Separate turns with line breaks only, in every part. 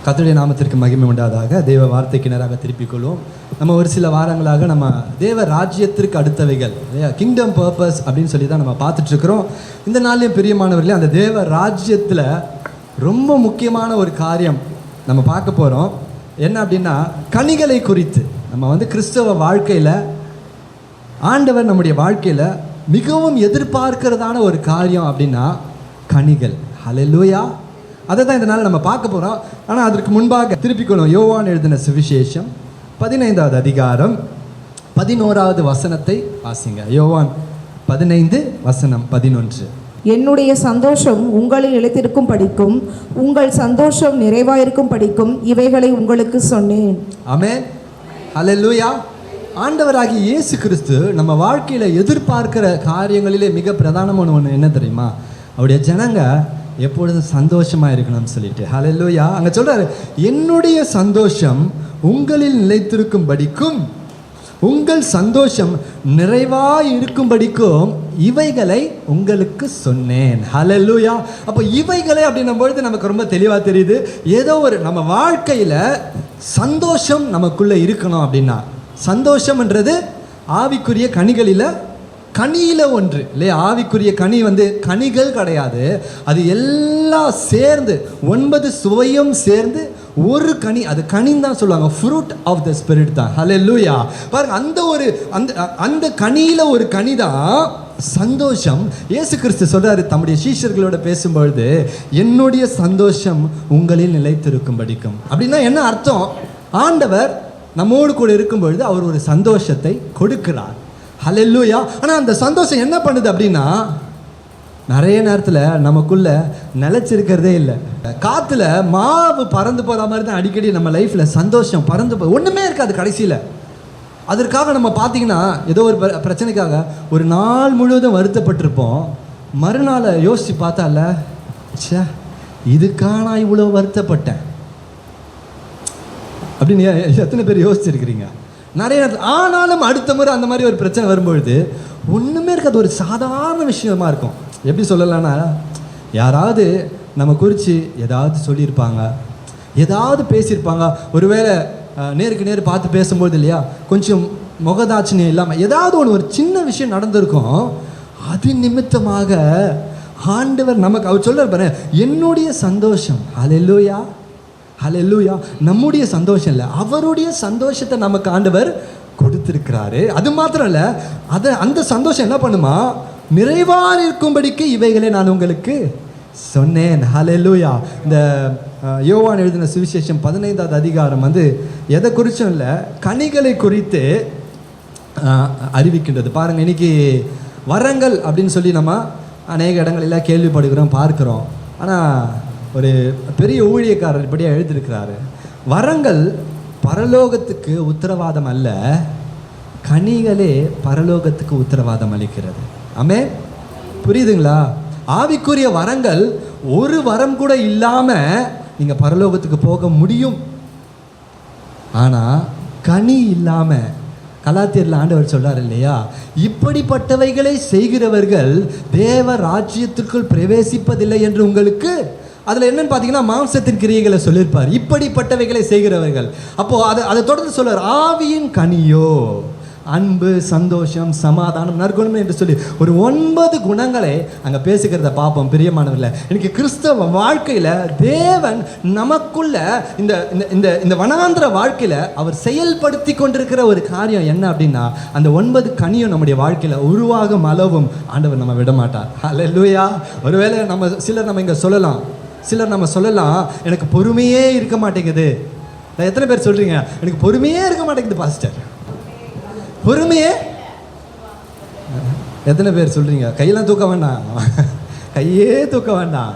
கர்த்தருடைய நாமத்திற்கு மகிமை உண்டாதாக. தேவ வார்த்தைக்கு நேராக திருப்பிக் கொள்வோம். நம்ம ஒரு சில வாரங்களாக நம்ம தேவ ராஜ்யத்திற்கு அடுத்தவைகள், கிங்டம் பர்பஸ் அப்படின்னு சொல்லி தான் நம்ம பார்த்துட்ருக்குறோம். இந்த நாள்லையும் பிரியமானவர்களே, அந்த தேவ ராஜ்யத்தில் ரொம்ப முக்கியமான ஒரு காரியம் நம்ம பார்க்க போகிறோம். என்ன அப்படின்னா, கனிகளை குறித்து. நம்ம கிறிஸ்தவ வாழ்க்கையில், ஆண்டவர் நம்முடைய வாழ்க்கையில் மிகவும் எதிர்பார்க்கிறதான ஒரு காரியம் அப்படின்னா கனிகள். ஹல்லேலூயா. அதை தான் இதனால் நம்ம பார்க்க போகிறோம். ஆனால் அதற்கு முன்பாக திருப்பிக்கொள்ளும். யோவான் எழுதின சுவிசேஷம் 15வது அதிகாரம் 11வது வசனத்தை வாசிங்க. யோவான் 15:11.
என்னுடைய சந்தோஷம் உங்களில் நிலைத்திருக்கும் படிக்கும், உங்கள் சந்தோஷம் நிறைவாயிருக்கும் படிக்கும் இவைகளை உங்களுக்கு சொன்னேன்.
ஆமென். ஹல்லேலூயா. ஆண்டவராகிய இயேசு கிறிஸ்து நம்ம வாழ்க்கையில் எதிர்பார்க்கிற காரியங்களிலே மிக பிரதானமான ஒன்று என்ன தெரியுமா? அவருடைய ஜனங்க எப்பொழுதும் சந்தோஷமாக இருக்கணும்னு சொல்லிட்டு. ஹல்லேலூயா. அங்கே சொல்கிறாரு, என்னுடைய சந்தோஷம் உங்களில் நிலைத்திருக்கும் படிக்கும், உங்கள் சந்தோஷம் நிறைவாக இருக்கும்படிக்கும் இவைகளை உங்களுக்கு சொன்னேன். ஹல்லேலூயா. அப்போ இவைகளை அப்படின்னும் பொழுது நமக்கு ரொம்ப தெளிவாக தெரியுது, ஏதோ ஒரு நம்ம வாழ்க்கையில் சந்தோஷம் நமக்குள்ளே இருக்கணும் அப்படின்னா. சந்தோஷம்ன்றது ஆவிக்குரிய கனிகளில் கனியில் ஒன்று இல்லையா? ஆவிக்குரிய கனி கனிகள் கிடையாது, அது எல்லாம் சேர்ந்து 9 சுவையும் சேர்ந்து ஒரு கனி, அது கனின்னு தான் சொல்லுவாங்க. ஃப்ரூட் ஆஃப் த ஸ்பிரிட் தான். ஹல்லேலூயா. பாருங்க, அந்த கனியில் ஒரு கனி தான் சந்தோஷம். இயேசு கிறிஸ்து சொல்றாரு தம்முடைய சீஷர்களோட பேசும்பொழுது, என்னுடைய சந்தோஷம் உங்களில் நிலைத்திருக்கும் படிக்கும். அப்படின்னா என்ன அர்த்தம்? ஆண்டவர் நம்மோடு கூட இருக்கும் பொழுது அவர் ஒரு சந்தோஷத்தை கொடுக்கிறார். ஹல்லேலூயா. ஆனால் அந்த சந்தோஷம் என்ன பண்ணுது அப்படின்னா, நிறைய நேரத்தில் நமக்குள்ள நிலைச்சிருக்கிறதே இல்லை. காற்றுல மாவு பறந்து போகிற மாதிரி தான் அடிக்கடி நம்ம லைஃப்பில் சந்தோஷம் பறந்து ஒன்றுமே இருக்காது கடைசியில். அதற்காக நம்ம பார்த்திங்கன்னா, ஏதோ ஒரு பிரச்சனைக்காக ஒரு நாள் முழுவதும் வருத்தப்பட்டிருப்போம். மறுநாள் யோசித்து பார்த்தால, ச்சே இதுக்காக நான் இவ்வளோ வருத்தப்பட்டேன் அப்படின்னு எத்தனை பேர் யோசிச்சிருக்கிறீங்க? நிறைய நேரத்தில். ஆனாலும் அடுத்த முறை அந்த மாதிரி ஒரு பிரச்சனை வரும்பொழுது ஒன்றுமே இருக்காது, ஒரு சாதாரண விஷயமா இருக்கும். எப்படி சொல்லலாம்னா, யாராவது நம்ம குறித்து ஏதாவது சொல்லியிருப்பாங்க, ஏதாவது பேசியிருப்பாங்க. ஒருவேளை நேருக்கு நேர் பார்த்து பேசும்போது இல்லையா, கொஞ்சம் முகதாட்சணியம் இல்லாமல் ஏதாவது ஒரு சின்ன விஷயம் நடந்திருக்கும். அது நிமித்தமாக ஆண்டவர் நமக்கு அவர் சொல்றார் பாரு, என்னுடைய சந்தோஷம். ஹல்லேலூயா. ஹல்லேலூயா. நம்முடைய சந்தோஷம் இல்லை, அவருடைய சந்தோஷத்தை நமக்கு ஆண்டவர் கொடுத்திருக்கிறாரு. அது மாத்திரம் இல்லை, அந்த சந்தோஷம் என்ன பண்ணுமா, நிறைவாக இருக்கும்படிக்கு இவைகளை நான் உங்களுக்கு சொன்னேன். ஹல்லேலூயா. இந்த யோவான் எழுதின சுவிசேஷம் 15வது அதிகாரம் எதை குறிச்சும் இல்லை, கனிகளை குறித்து அறிவிக்கின்றது. பாருங்கள், இன்னைக்கு வரங்கள் அப்படின்னு சொல்லி நம்ம அநேக இடங்களில் கேள்விப்படுகிறோம், பார்க்குறோம். ஆனால் ஒரு பெரிய ஊழியக்காரர் இப்படியே எழுதியிருக்கிறாரு, வரங்கள் பரலோகத்துக்கு உத்தரவாதம் அல்ல, கனிகளே பரலோகத்துக்கு உத்தரவாதம் அளிக்கிறது. ஆமென். புரியுதுங்களா? ஆவிக்குரிய வரங்கள் ஒரு வரம் கூட இல்லாமல் நீங்கள் பரலோகத்துக்கு போக முடியும். ஆனால் கனி இல்லாமல், கலாத்தியரில் ஆண்டவர் சொல்றார் இல்லையா, இப்படிப்பட்டவைகளை செய்கிறவர்கள் தேவ ராஜ்யத்திற்குள் பிரவேசிப்பதில்லை என்று உங்களுக்கு. அதில் என்னன்னு பார்த்தீங்கன்னா, மாம்சத்தின் கிரியைகளை சொல்லியிருப்பார், இப்படிப்பட்டவைகளை செய்கிறவர்கள். அப்போது அதை தொடர்ந்து சொல்றார், ஆவியின் கனியோ அன்பு, சந்தோஷம், சமாதானம், நற்குணம் என்று சொல்லி ஒரு 9 குணங்களை அங்கே பேசுகிறத பார்ப்போம். பிரியமானவர்களே, எனக்கு கிறிஸ்தவ வாழ்க்கையில் தேவன் நமக்குள்ள இந்த வனாந்திர வாழ்க்கையில் அவர் செயல்படுத்தி கொண்டிருக்கிற ஒரு காரியம் என்ன அப்படின்னா, அந்த 9 கனியும் நம்முடைய வாழ்க்கையில் உருவாகும் அளவும் ஆண்டவர் நம்ம விட மாட்டார். ஹல்லேலூயா. ஒருவேளை சிலர் நம்ம சொல்லலாம், எனக்கு பொறுமையே இருக்க மாட்டேங்குது. எத்தனை பேர் சொல்றீங்க, எனக்கு பொறுமையே இருக்க மாட்டேங்குது பாஸ்டர்? பொறுமையே எத்தனை பேர் சொல்றீங்க? கையெல்லாம் தூக்க வேண்டாம், கையே தூக்க வேண்டாம்.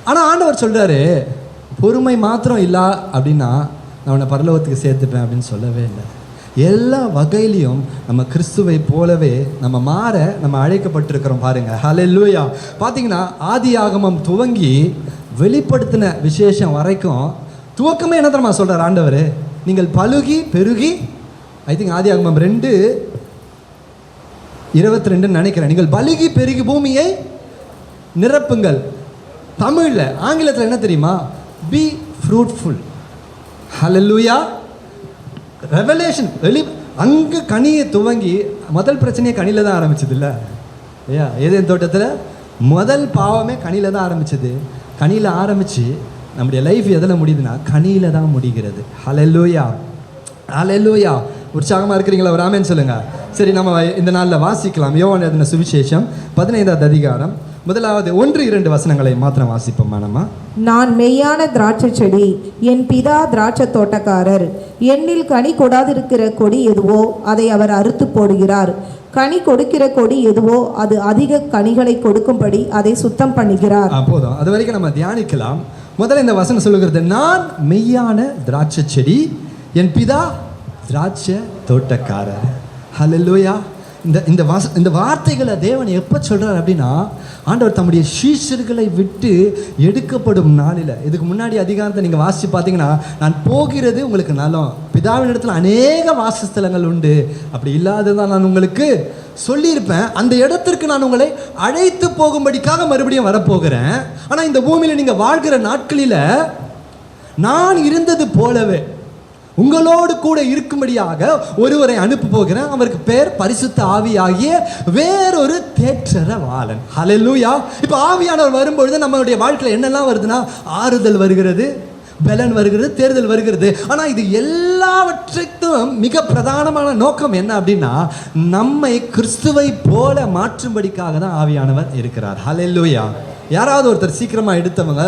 ஆனால் ஆண்டவர் சொல்றாரு, பொறுமை மாத்திரம் இல்லை அப்படின்னா நான் உன்னை பரலோகத்துக்கு சேர்த்துப்பேன் அப்படின்னு சொல்லவே இல்லை. எல்லா வகையிலையும் நம்ம கிறிஸ்துவை போலவே நம்ம மாற நம்ம அழைக்கப்பட்டிருக்கிறோம். பாருங்க. ஹல்லேலூயா. பார்த்தீங்கன்னா, ஆதியாகமம் துவங்கி வெளிப்படுத்தின விசேஷம் வரைக்கும் துவக்கமே என்ன தெரியுமா சொல்றார் ஆண்டவர்? நீங்கள் பலுகி பெருகி, ஐ திங்க் ஆதியாகமம் 2:22 நினைக்கிறேன், நீங்கள் பலுகி பெருகி பூமியை நிரப்புங்கள். தமிழில் ஆங்கிலத்தில் என்ன தெரியுமா? B fruitful. ஹல்லேலூயா. ரெவலேஷன் அங்கே கனியை துவங்கி முதல் பிரச்சனையே கனியில் தான் ஆரம்பிச்சது இல்லை ஐயா? ஏதேன் தோட்டத்தில் முதல் பாவமே கனியில் தான் ஆரம்பிச்சது. கனியில் ஆரம்பித்து நம்முடைய லைஃப் எதில் முடியுதுன்னா கனியில் தான் முடிகிறது. ஹல்லேலூயா, ஹல்லேலூயா. உற்சாகமாக இருக்கிறீங்களா? ஒரு ஆமென் சொல்லுங்கள். சரி, நம்ம இந்த நாளில் வாசிக்கலாம். யோவான் எழுதின சுவிசேஷம் 15வது அதிகாரம் முதலாவது 1-2 வசனங்களை மாத்திரம் வாசிப்போமா நம்ம.
நான் மெய்யான திராட்சை செடி, என் பிதா திராட்சை தோட்டக்காரர். என்னில் கனி கொடாதிருக்கிற கொடி எதுவோ அதை அவர் அறுத்து போடுகிறார். கனி கொடுக்கிற கொடி எதுவோ அது அதிக கனிகளை கொடுக்கும்படி அதை சுத்தம் பண்ணுகிறார்.
போதும், அது வரைக்கும் நம்ம தியானிக்கலாம். முதல்ல இந்த வசனம் சொல்லுகிறது, நான் மெய்யான திராட்சை செடி, என் பிதா திராட்சை தோட்டக்காரர். ஹல்லேலூயா. இந்த வார்த்தைகளை தேவன் எப்போ சொல்கிறார் அப்படின்னா, ஆண்டவர் தம்முடைய சீஷர்களை விட்டு எடுக்கப்படும் நாளில். இதுக்கு முன்னாடி அதிகாரத்தை நீங்கள் வாசித்து பார்த்தீங்கன்னா, நான் போகிறது உங்களுக்கு நலம், பிதாவின் இடத்துல அநேக வாசஸ்தலங்கள் உண்டு, அப்படி இல்லாததான் நான் உங்களுக்கு சொல்லியிருப்பேன், அந்த இடத்திற்கு நான் உங்களை அழைத்து போகும்படிக்காக மறுபடியும் வரப்போகிறேன். ஆனால் இந்த பூமியில் நீங்கள் வாழ்கிற நாட்களில் நான் இருந்தது போலவே உங்களோடு கூட இருக்கும்படியாக ஒருவரை அனுப்ப போகிறேன். அவருக்கு பேர் பரிசுத்த ஆவியாகிய வேறொரு தேற்றரவாளன். ஹல்லேலூயா. இப்போ ஆவியானவர் வரும்பொழுது நம்மளுடைய வாழ்க்கையில் என்னெல்லாம் வருதுன்னா, ஆறுதல் வருகிறது, பலன் வருகிறது, தேர்தல் வருகிறது. ஆனால் இது எல்லாவற்றுக்கும் மிக பிரதானமான நோக்கம் என்ன அப்படின்னா, நம்மை கிறிஸ்துவை போல மாற்றும்படிக்காக தான் ஆவியானவர் இருக்கிறார். ஹல்லேலூயா. யாராவது ஒருத்தர் சீக்கிரமாக எடுத்தவங்க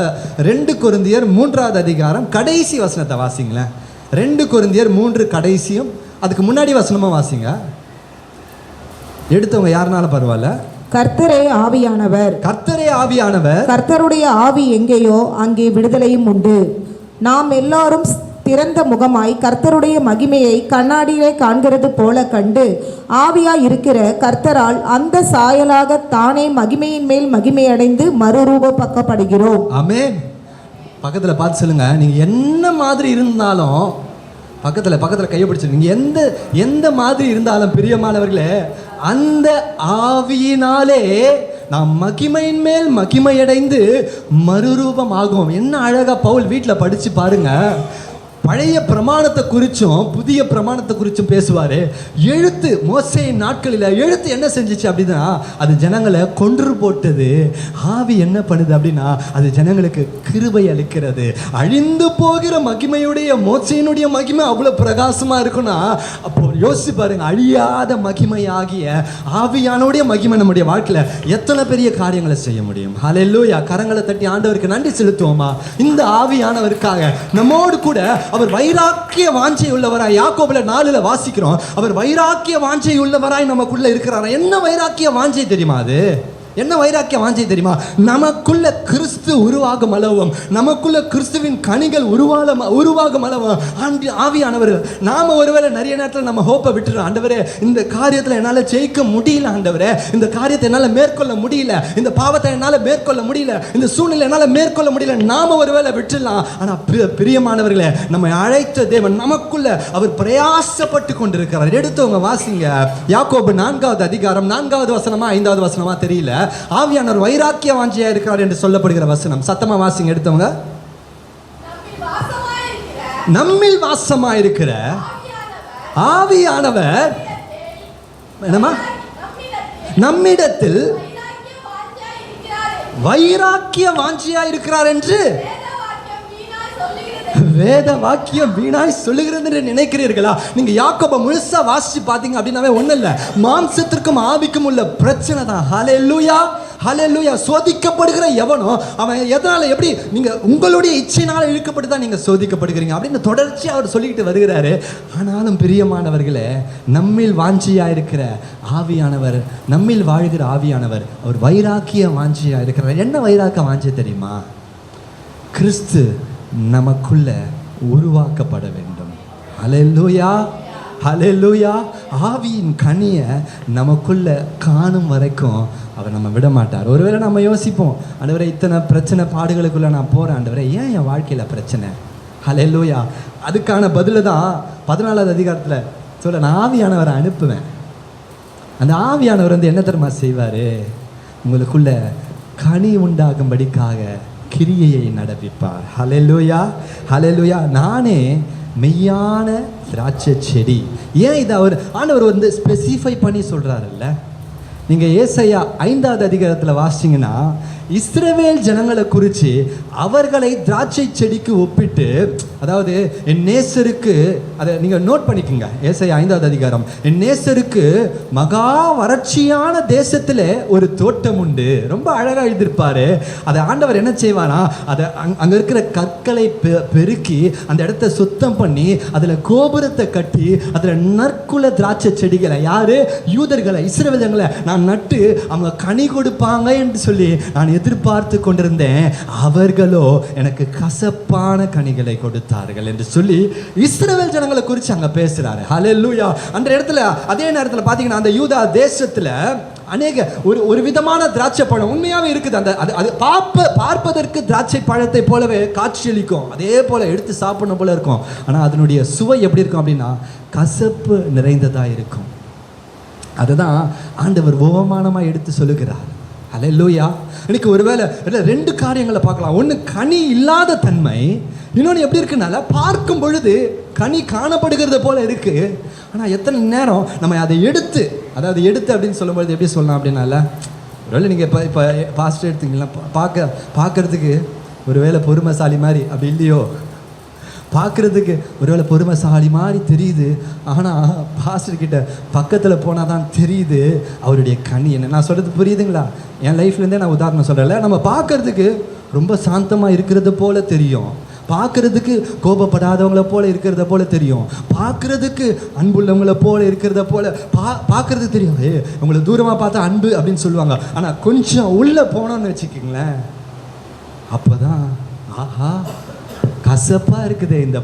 2 கொரிந்தியர் 3வது அதிகாரம் கடைசி வசனத்தை வாசிங்களேன். 2 கொரிந்தியர் 3 கடைசியும் அதுக்கு முன்னாடி வசனமா வாசிங்க. எடுத்தவங்க யாருனாலும் பரவாயில்ல.
கர்த்தரே ஆவியானவர்,
கர்த்தரே ஆவியானவர்,
கர்த்தருடைய ஆவி எங்கேயோ அங்கே விடுதலையும் உண்டு. நாம் எல்லாரும் திறந்த முகமாய் கர்த்தருடைய மகிமையை கண்ணாடியிலே காண்கிறது போல கண்டு ஆவியாய் இருக்கிற கர்த்தரால் அந்த சாயலாக தானே மகிமையின் மேல் மகிமையடைந்து மறுரூபப்படுகிறோம். ஆமென். பக்கத்தில் பார்த்து சொல்லுங்க, நீங்கள் என்ன மாதிரி இருந்தாலும், பக்கத்தில் கையை பிடிச்சு, நீங்கள் எந்த மாதிரி இருந்தாலும் பிரியமானவர்களே, அந்த ஆவியினாலே நாம் மகிமையின் மேல் மகிமையடைந்து மறுரூபம் ஆகும். என்ன அழகா பவுல் வீட்டில் படித்து பாருங்க. பழைய பிரமாணத்தை குறித்தும் புதிய பிரமாணத்தை குறித்தும் பேசுவார். எழுத்து மோசேயின் நாட்களில் எழுத்து என்ன செஞ்சிச்சு அப்படின்னா, அது ஜனங்களை கொன்று போட்டது. ஆவி என்ன பண்ணுது அப்படின்னா, அது ஜனங்களுக்கு கிருபை அளிக்கிறது. அழிந்து போகிற மகிமையுடைய மோசேயினுடைய மகிமை அவ்வளோ பிரகாசமாக இருக்குன்னா, அப்போ யோசிச்சு பாருங்க, அழியாத மகிமையாகிய ஆவியானுடைய மகிமை நம்முடைய வாழ்க்கையில் எத்தனை பெரிய காரியங்களை செய்ய முடியும். ஹல்லேலூயா. கரங்களை தட்டி ஆண்டவருக்கு நன்றி செலுத்துவோமா? இந்த ஆவியானவருக்காக நம்மோடு கூட அவர் வைராக்கிய வாஞ்சை உள்ளவராய், யாக்கோபுல 4ல் வாசிக்கிறோம், அவர் வைராக்கிய வாஞ்சை உள்ளவராய் நமக்குள்ள இருக்கிறார். என்ன வைராக்கிய வாஞ்சை தெரியுமா? அது என்ன வைராக்கிய வாஞ்சை தெரியுமா? நமக்குள்ள கிறிஸ்து உருவாகும் அளவும், நமக்குள்ள கிறிஸ்துவின் கனிகள் உருவாகும் அளவும் ஆவியானவர். நாம ஒருவேளை நிறைய நேரத்தில் நம்ம ஹோப்பை விட்டுறோம். ஆண்டவரே, இந்த காரியத்தில் என்னால் ஜெயிக்க முடியல, ஆண்டவரே இந்த காரியத்தை என்னால் மேற்கொள்ள முடியல, இந்த பாவத்தை என்னால் மேற்கொள்ள முடியல, இந்த சூழ்நிலை என்னால் மேற்கொள்ள முடியல, நாம ஒருவேளை விட்டுடலாம். ஆனால் பிரியமானவர்களே, நம்மை அழைத்த தேவன் நமக்குள்ள அவர் பிரயாசப்பட்டு கொண்டிருக்கிறார். எடுத்தவங்க வாசிங்க, யாக்கோபு 4வது அதிகாரம் 4வது வசனமா 5வது வசனமா தெரியல, ஆவியானவர் வைராக்கிய வாஞ்சியா இருக்கிறார் என்று சொல்லப்படுகிற வசனம். சத்தமா வாசிங்க எடுத்தவங்க. நம்மில் வாசமா இருக்கிற ஆவியானவர் என்னமா நம்மிடத்தில் வைராக்கிய வாஞ்சியா இருக்கிறார் என்று வேத வாக்கியம் வீணாய் சொல்லுகிறது என்று நினைக்கிறீர்களா? நீங்க யாக்கோபை முழுசா வாசிச்சு பார்த்தீங்க அப்படின்னாவே ஒன்றும் இல்லை, மாம்சத்திற்கும் ஆவிக்கும் உள்ள பிரச்சனை தான். ஹல்லேலூயா, ஹல்லேலூயா. சோதிக்கப்படுகிற எவனோ அவன் எதனால, எப்படி நீங்க உங்களுடைய இச்சையினால் இழுக்கப்பட்டு தான் நீங்க சோதிக்கப்படுகிறீங்க அப்படின்னு தொடர்ச்சி அவர் சொல்லிக்கிட்டு வருகிறாரு. ஆனாலும் பிரியமானவர்களே, நம்மில் வாஞ்சியா இருக்கிற ஆவியானவர், நம்மில் வாழ்கிற ஆவியானவர், அவர் வைராக்கிய வாஞ்சியா இருக்கிறார். என்ன வைராக்கிய வாஞ்சி தெரியுமா? கிறிஸ்து நமக்குள்ள உருவாக்கப்பட வேண்டும். ஹல்லேலூயா, ஹல்லேலூயா. ஆவியின் கனியை நமக்குள்ள காணும் வரைக்கும் அவர் நம்ம விட மாட்டார். ஒருவேளை நம்ம யோசிப்போம், ஆண்டவரே இத்தனை பிரச்சனை பாடுகளுக்குள்ள நான் போகிறேன், ஆண்டவரே ஏன் என் வாழ்க்கையில் பிரச்சனை? ஹல்லேலூயா. அதுக்கான பதில தான் 14வது அதிகாரத்தில் சொல்ல, நான் ஆவியானவரை அனுப்புவேன். அந்த ஆவியானவர் என்ன தெரியுமா செய்வார்? உங்களுக்குள்ள கனி உண்டாகும்படிக்காக
கிரியையை நடப்பிப்பார். ஹல்லேலூயா, ஹல்லேலூயா. நானே மெய்யான திராட்சை செடி. ஏன் இதை ஆண்டவர் ஸ்பெசிஃபை பண்ணி சொல்கிறாருல்ல. நீங்கள் ஏசாயா 5வது அதிகாரத்தில் வாசிச்சிங்கன்னா இஸ்ரவேல் ஜனங்களை குறித்து அவர்களை திராட்சை செடிக்கு ஒப்பிட்டு, அதாவது என் நேசருக்கு, அதை நீங்கள் நோட் பண்ணிக்கோங்க, ஏசாயா 5வது அதிகாரம், என் நேசருக்கு மகா வறட்சியான தேசத்தில் ஒரு தோட்டம் உண்டு. ரொம்ப அழகாக எழுதியிருப்பார். அதை ஆண்டவர் என்ன செய்வானா, அதை அங்கே இருக்கிற கற்களை பெருக்கி அந்த இடத்த சுத்தம் பண்ணி அதில் கோபுரத்தை கட்டி அதில் நற்குல திராட்சை செடிகளை, யார், யூதர்களை, இஸ்ரவேல் ஜனங்களை நான் நட்டு அவங்க கனி கொடுப்பாங்க என்று சொல்லி நான் எதிர்பார்த்து கொண்டிருந்தேன். அவர்களோ எனக்கு கசப்பான கனிகளை கொடுத்தார்கள் என்று சொல்லி இஸ்ரவேல் ஜனங்களை குறித்து அங்க பேசுறாரு. ஹல்லேலூயா. அந்த இடத்துல அதே நேரத்தில் பார்த்தீங்கன்னா அந்த யூதா தேசத்துல அநேக ஒரு விதமான திராட்சை பழம் உண்மையாகவே இருக்குது. அந்த அது பார்ப்பதற்கு திராட்சை பழத்தை போலவே காட்சியளிக்கும், அதே போல எடுத்து சாப்பிடணும் போல இருக்கும். ஆனால் அதனுடைய சுவை எப்படி இருக்கும் அப்படின்னா கசப்பு நிறைந்ததாக இருக்கும். அதுதான் ஆண்டவர் உவமானமாக எடுத்து சொல்லுகிறார். ஹல்லேலூயா. எனக்கு ஒருவேளை 2 காரியங்களை பார்க்கலாம். ஒன்று கனி இல்லாத தன்மை, இன்னொன்று எப்படி இருக்குனால பார்க்கும் பொழுது கனி காணப்படுகிறது போல இருக்கு. ஆனால் எத்தனை நேரம் நம்ம அதை எடுத்து அப்படின்னு சொல்லும்பொழுது எப்படி சொல்லலாம் அப்படின்னால, ஒருவேளை நீங்கள் இப்போ பாஸ்டர் எடுத்தீங்களா, பார்க்கறதுக்கு ஒருவேளை பொறுமைசாலி மாதிரி அப்படி இல்லையோ, பார்க்குறதுக்கு ஒருவேளை பொறுமைசாலி மாதிரி தெரியுது. ஆனால் பாஸ்டர்கிட்ட பக்கத்தில் போனால் தான் தெரியுது அவருடைய கனி என்ன. நான் சொல்கிறது புரியுதுங்களா? என் லைஃப்லேருந்தே நான் உதாரணம் சொல்கிறேன்ல. நம்ம பார்க்குறதுக்கு ரொம்ப சாந்தமாக இருக்கிறது போல தெரியும், பார்க்குறதுக்கு கோபப்படாதவங்களை போல இருக்கிறத போல தெரியும், பார்க்குறதுக்கு அன்புள்ளவங்களை போல இருக்கிறத போல பார்க்குறதுக்கு தெரியும். உங்களை தூரமாக பார்த்தா அன்பு அப்படின்னு சொல்லுவாங்க. ஆனால் கொஞ்சம் உள்ளே போனோன்னு வச்சுக்கிங்களேன், அப்போ தான் ஆஹா கசப்பாக இருக்குதே இந்த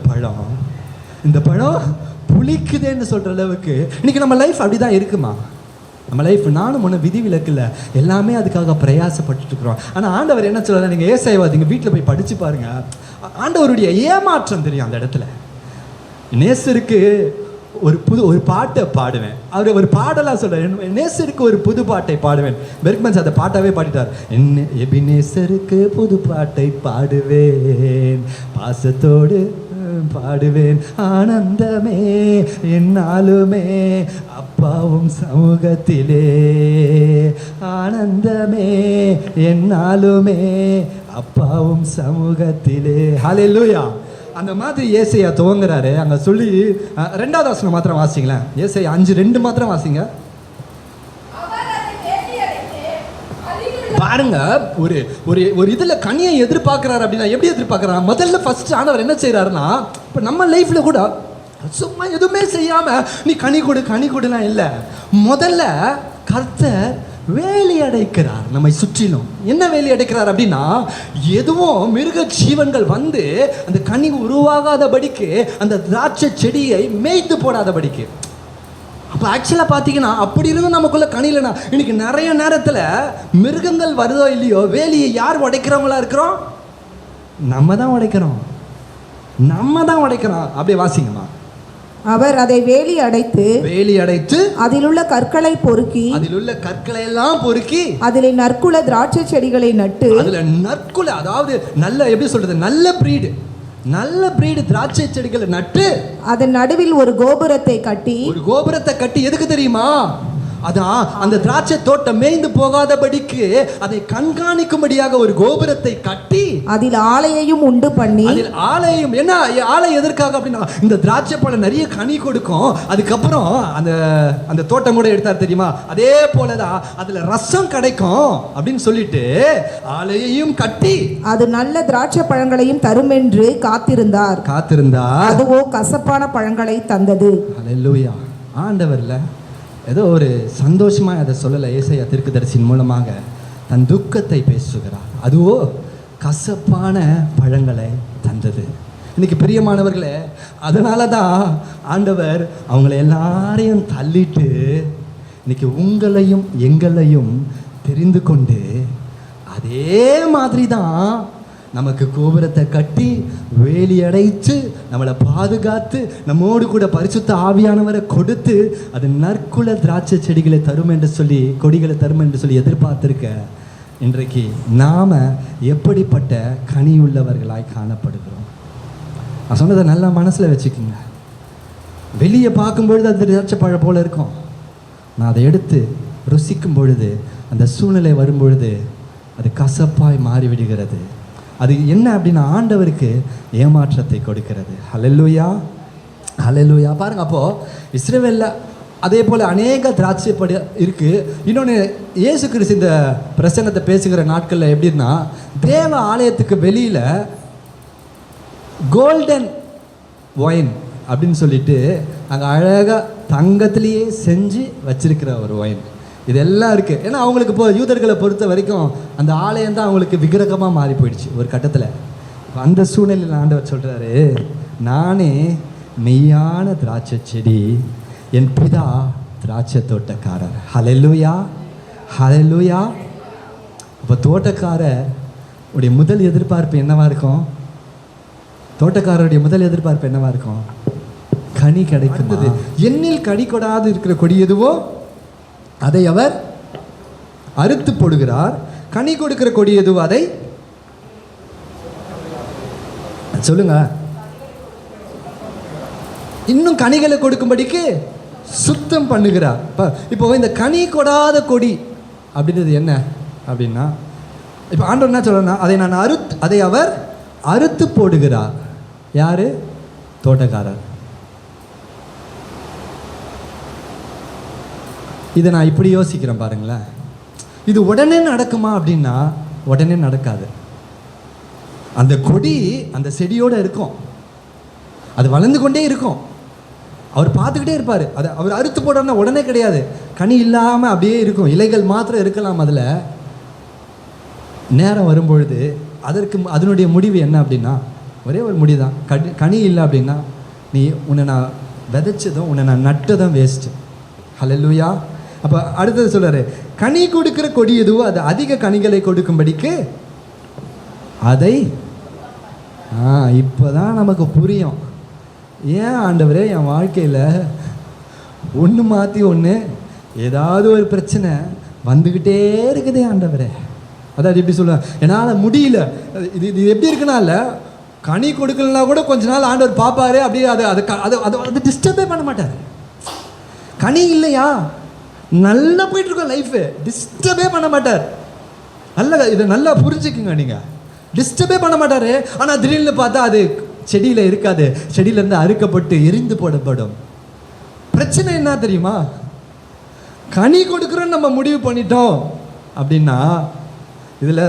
பழம் புளிக்குதேன்னு சொல்கிற அளவுக்கு இன்றைக்கி நம்ம லைஃப் அப்படி தான் இருக்குமா? நம்ம லைஃப் நானும் ஒன்று விதி விலக்கில் எல்லாமே அதுக்காக பிரயாசப்பட்டுருக்குறோம். ஆனால் ஆண்டவர் என்ன சொல்கிறார், நீங்கள் ஏசாயாவாதீங்க வீட்டில் போய் படித்து பாருங்கள். ஆண்டவருடைய ஏமாற்றம் தெரியும் அந்த இடத்துல. நேசருக்கு ஒரு பாட்டை பாடுவேன். அவர் ஒரு பாடலாக சொல்கிறார், நேசருக்கு ஒரு புது பாட்டை பாடுவேன். பெர்க்மன்ஸ் அந்த பாட்டாவே பாடிட்டார். எபினேசருக்கு புது பாட்டை பாடுவேன், பாசத்தோடு பாடுவேன், ஆனந்தமே என்னாலுமே அப்பாவும் சமூகத்திலே, ஆனந்தமே என்னாலுமே அப்பாவும் சமூகத்திலே. ஹல்லேலூயா. அந்த மாதிரி ஏசாயா துவங்குறாரு. அங்கே சொல்லி 2வது வசனம் மாத்திரம் வாசிங்களேன். ஏசாயா 5:2 மாத்திரம் வாசிங்க. பாருங்க, ஒரு இதில் கனியை எதிர்பார்க்குறாரு அப்படின்னா எப்படி எதிர்பார்க்குறாரு? முதல்ல ஃபர்ஸ்ட் ஆண்டவர் என்ன செய்கிறாருன்னா, இப்போ நம்ம லைஃப்பில் கூட சும்மா எதுவுமே செய்யாமல் நீ கனி கொடுலாம் இல்லை. முதல்ல கர்த்தர் வேலி அடைக்கிறார் நம்மை சுற்றிலும். என்ன வேலி அடைக்கிறார் அப்படின்னா, எதுவும் மிருக ஜீவன்கள் வந்து அந்த கனி உருவாகாதபடிக்கு அந்த திராட்சை செடியை மேய்த்து போடாதபடிக்கு. அப்போ ஆக்சுவலாக பார்த்தீங்கன்னா அப்படி இருந்து நமக்குள்ள கனிலனா இன்னைக்கு நிறைய நேரத்தில் மிருகங்கள் வருதோ இல்லையோ, வேலியை யார் உடைக்கிறவங்களா இருக்கிறோம்? நம்ம தான் உடைக்கிறோம். அப்படியே வாசிங்கம்மா.
அவர் அதை வேலி அடைத்து அதிலுள்ள கற்களை எல்லாம் பொறுக்கி அதிலே நற்குல திராட்சை செடிகளை நட்டு, அதுல
நற்குல அதாவது நல்ல எப்படி சொல்றது, நல்ல பிரீடு திராட்சை செடிகளை நட்டு
அதன் நடுவில் ஒரு கோபுரத்தை கட்டி
எதுக்கு தெரியுமா? அதான் அந்த திராட்சை தோட்டம் மேய்ந்து போகாதபடிக்கு அதை கண்காணிக்கும்படியாக ஒரு கோபுரத்தை கட்டி
அதில் ஆலையையும் உண்டு பண்ணி,
ஆலயம் என்ன ஆலை எதற்காக அப்படின்னா, இந்த திராட்சை பழம் நிறைய கனி கொடுக்கும், அதுக்கப்புறம் அந்த தோட்டம் கூட எடுத்தார் தெரியுமா? அதே போலதான் அதுல ரசம் கிடைக்கும் அப்படின்னு சொல்லிட்டு ஆலையையும் கட்டி
அது நல்ல திராட்சை பழங்களையும் தரும் என்று காத்திருந்தார். அதுவோ கசப்பான பழங்களை தந்தது.
ஹல்லேலூயா. ஆண்டவர்ல ஏதோ ஒரு சந்தோஷமாக அதை சொல்லலை. ஏசாயா தீர்க்கதரிசியின் மூலமாக தன் துக்கத்தை பேசுகிறார். அதுவோ கசப்பான பழங்களை தந்தது. இன்னைக்கு பிரியமானவர்களே, அதனால தான் ஆண்டவர் அவங்கள எல்லாரையும் தள்ளிட்டு இன்னைக்கு உங்களையும் எங்களையும் தெரிந்து கொண்டு அதே மாதிரி தான் நமக்கு கோபுரத்தை கட்டி வேலி அடைத்து நம்மளை பாதுகாத்து நம்மோடு கூட பரிசுத்த ஆவியானவரை கொடுத்து அது நற்குல திராட்சை செடிகளை தரும் என்று சொல்லி, கொடிகளை தரும் என்று சொல்லி எதிர்பார்த்திருக்க இன்றைக்கு நாம் எப்படிப்பட்ட கனியுள்ளவர்களாய் காணப்படுகிறோம்? நான் சொன்னதை நல்லா மனசில் வச்சுக்கோங்க. வெளியே பார்க்கும்பொழுது அது திராட்சை பழம் போல் இருக்கும். நான் அதை எடுத்து ருசிக்கும் பொழுது, அந்த சூழ்நிலை வரும்பொழுது அது கசப்பாய் மாறிவிடுகிறது. அது என்ன அப்படின்னா ஆண்டவருக்கு ஏமாற்றத்தை கொடுக்கிறது. ஹல்லேலூயா, ஹல்லேலூயா. பாருங்கள், அப்போது இஸ்ரவேலில் அதே போல் அநேக திராட்சை படி இருக்குது. இன்னொன்று, இயேசு கிறிஸ்து இந்த பிரசன்னத்தை பேசுகிற நாட்களில் எப்படின்னா, தேவ ஆலயத்துக்கு வெளியில் கோல்டன் ஒயின் அப்படின்னு சொல்லிட்டு அங்கே அழகாக தங்கத்திலேயே செஞ்சு வச்சிருக்கிற ஒரு ஒயின் இதெல்லாம் இருக்குது. ஏன்னா அவங்களுக்கு இப்போ யூதர்களை பொறுத்த வரைக்கும் அந்த ஆலயம் தான் அவங்களுக்கு விக்கிரகமாக மாறி போயிடுச்சு ஒரு கட்டத்தில். அந்த சூழ்நிலையில் ஆண்டவர் சொல்கிறாரு, நானே மெய்யான திராட்சை செடி, என் பிதா திராட்சை தோட்டக்காரர். ஹல்லேலூயா, ஹல்லேலூயா. இப்போ தோட்டக்காரர் உடைய முதல் எதிர்பார்ப்பு என்னவா இருக்கும்? தோட்டக்காரருடைய முதல் எதிர்பார்ப்பு என்னவா இருக்கும்? கனி கிடைக்கும். எண்ணில் கனி கொடாது இருக்கிற கொடி எதுவோ அதை அவர் அறுத்து போடுகிறார். கனி கொடுக்கிற கொடி எதுவோ அதை சொல்லுங்க, இன்னும் கனிகளை கொடுக்கும்படிக்கு சுத்தம் பண்ணுகிறார். இப்போ இந்த கனி கொடாத கொடி அப்படின்றது என்ன அப்படின்னா, இப்போ ஆண்டவர் என்ன சொல்றேன்னா, அதை அவர் அறுத்து போடுகிறார். யாரு? தோட்டக்காரர். இதை நான் இப்படி யோசிக்கிறேன் பாருங்களேன். இது உடனே நடக்குமா அப்படின்னா உடனே நடக்காது. அந்த கொடி அந்த செடியோடு இருக்கும், அது வளர்ந்து கொண்டே இருக்கும், அவர் பார்த்துக்கிட்டே இருப்பார். அதை அவர் அறுத்து போடுறோன்னா உடனே கிடையாது, கனி இல்லாமல் அப்படியே இருக்கும், இலைகள் மாத்திரம் இருக்கலாம். அதில் நேரம் வரும்பொழுது அதனுடைய முடிவு என்ன அப்படின்னா ஒரே ஒரு முடிவு தான், கனி இல்லை அப்படின்னா உன்னை நான் விதைச்சதும் உன்னை நான் நட்டதும் வேஸ்ட்டு. ஹல்லேலூயா. அப்போ அடுத்தது சொல்கிறாரு, கனி கொடுக்குற கொடி எதுவோ அது அதிக கனிகளை கொடுக்கும்படிக்கு அதை இப்போ தான் நமக்கு புரியும். ஏன் ஆண்டவரே என் வாழ்க்கையில் ஒன்று மாற்றி ஒன்று ஏதாவது ஒரு பிரச்சனை வந்துக்கிட்டே இருக்குதே ஆண்டவரே. அதாவது எப்படி சொல்லுவேன், என்னால் முடியல. இது எப்படி இருக்குன்னா, இல்லை கனி கொடுக்கலன்னா கூட கொஞ்ச நாள் ஆண்டவர் பார்ப்பாரு, அப்படியே அதை டிஸ்டர்பே பண்ண மாட்டார். கனி இல்லையா, நல்லா போயிட்டு இருக்கோம் லைஃபு, டிஸ்டர்பே பண்ண மாட்டார். இதை நல்லா புரிஞ்சுக்குங்க நீங்கள், டிஸ்டர்பே பண்ண மாட்டார். ஆனால் திடீர்னு பார்த்தா அது செடியில் இருக்காது, செடியிலேருந்து அறுக்கப்பட்டு எரிந்து போடப்படும். பிரச்சனை என்ன தெரியுமா, கனி கொடுக்குறோன்னு நம்ம முடிவு பண்ணிட்டோம் அப்படின்னா இதில்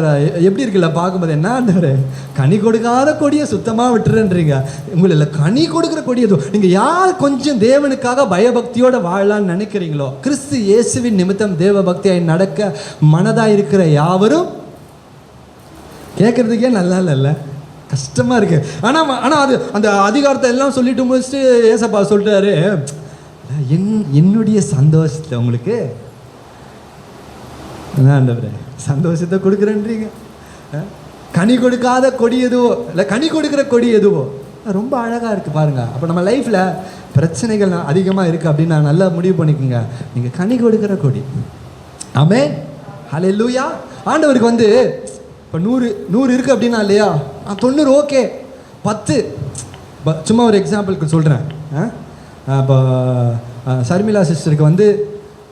எப்படி இருக்குல்ல பார்க்கும்போது என்ன ஆண்டவரே, கனி கொடுக்காத கொடியை சுத்தமாக விட்டுறன்றீங்க. உங்களில் கனி கொடுக்குற கொடி எதுவும், நீங்கள் யார் கொஞ்சம் தேவனுக்காக பயபக்தியோடு வாழலான்னு நினைக்கிறீங்களோ, கிறிஸ்து இயேசுவின் நிமித்தம் தேவ பக்தியாய் நடக்க மனதாக இருக்கிற யாவரும், கேட்குறதுக்கே நல்லா இல்லைல்ல, கஷ்டமாக இருக்குது. ஆனால் அது அந்த அதிகாரத்தை எல்லாம் சொல்லிட்டு முடிச்சுட்டு ஏசப்பா சொல்லிட்டாரு, என்னுடைய சந்தோஷத்தை உங்களுக்கு என்ன ஆண்டவரே சந்தோஷத்தை கொடுக்குறேன்றீங்க. கனி கொடுக்காத கொடி எதுவோ இல்லை கனி கொடுக்குற கொடி எதுவோ, ரொம்ப அழகாக இருக்குது பாருங்கள். அப்போ நம்ம லைஃப்பில் பிரச்சனைகள் அதிகமாக இருக்குது அப்படின்னு நான் நல்லா முடிவு பண்ணிக்கோங்க, நீங்கள் கனி கொடுக்குற கொடி. ஆமென், ஹல்லேலூயா. ஆண்டவருக்கு இப்போ 100 இருக்குது அப்படின்னா இல்லையா, 90 ஓகே, 10 சும்மா ஒரு எக்ஸாம்பிளுக்கு சொல்கிறேன். இப்போ சர்மிளா சிஸ்டருக்கு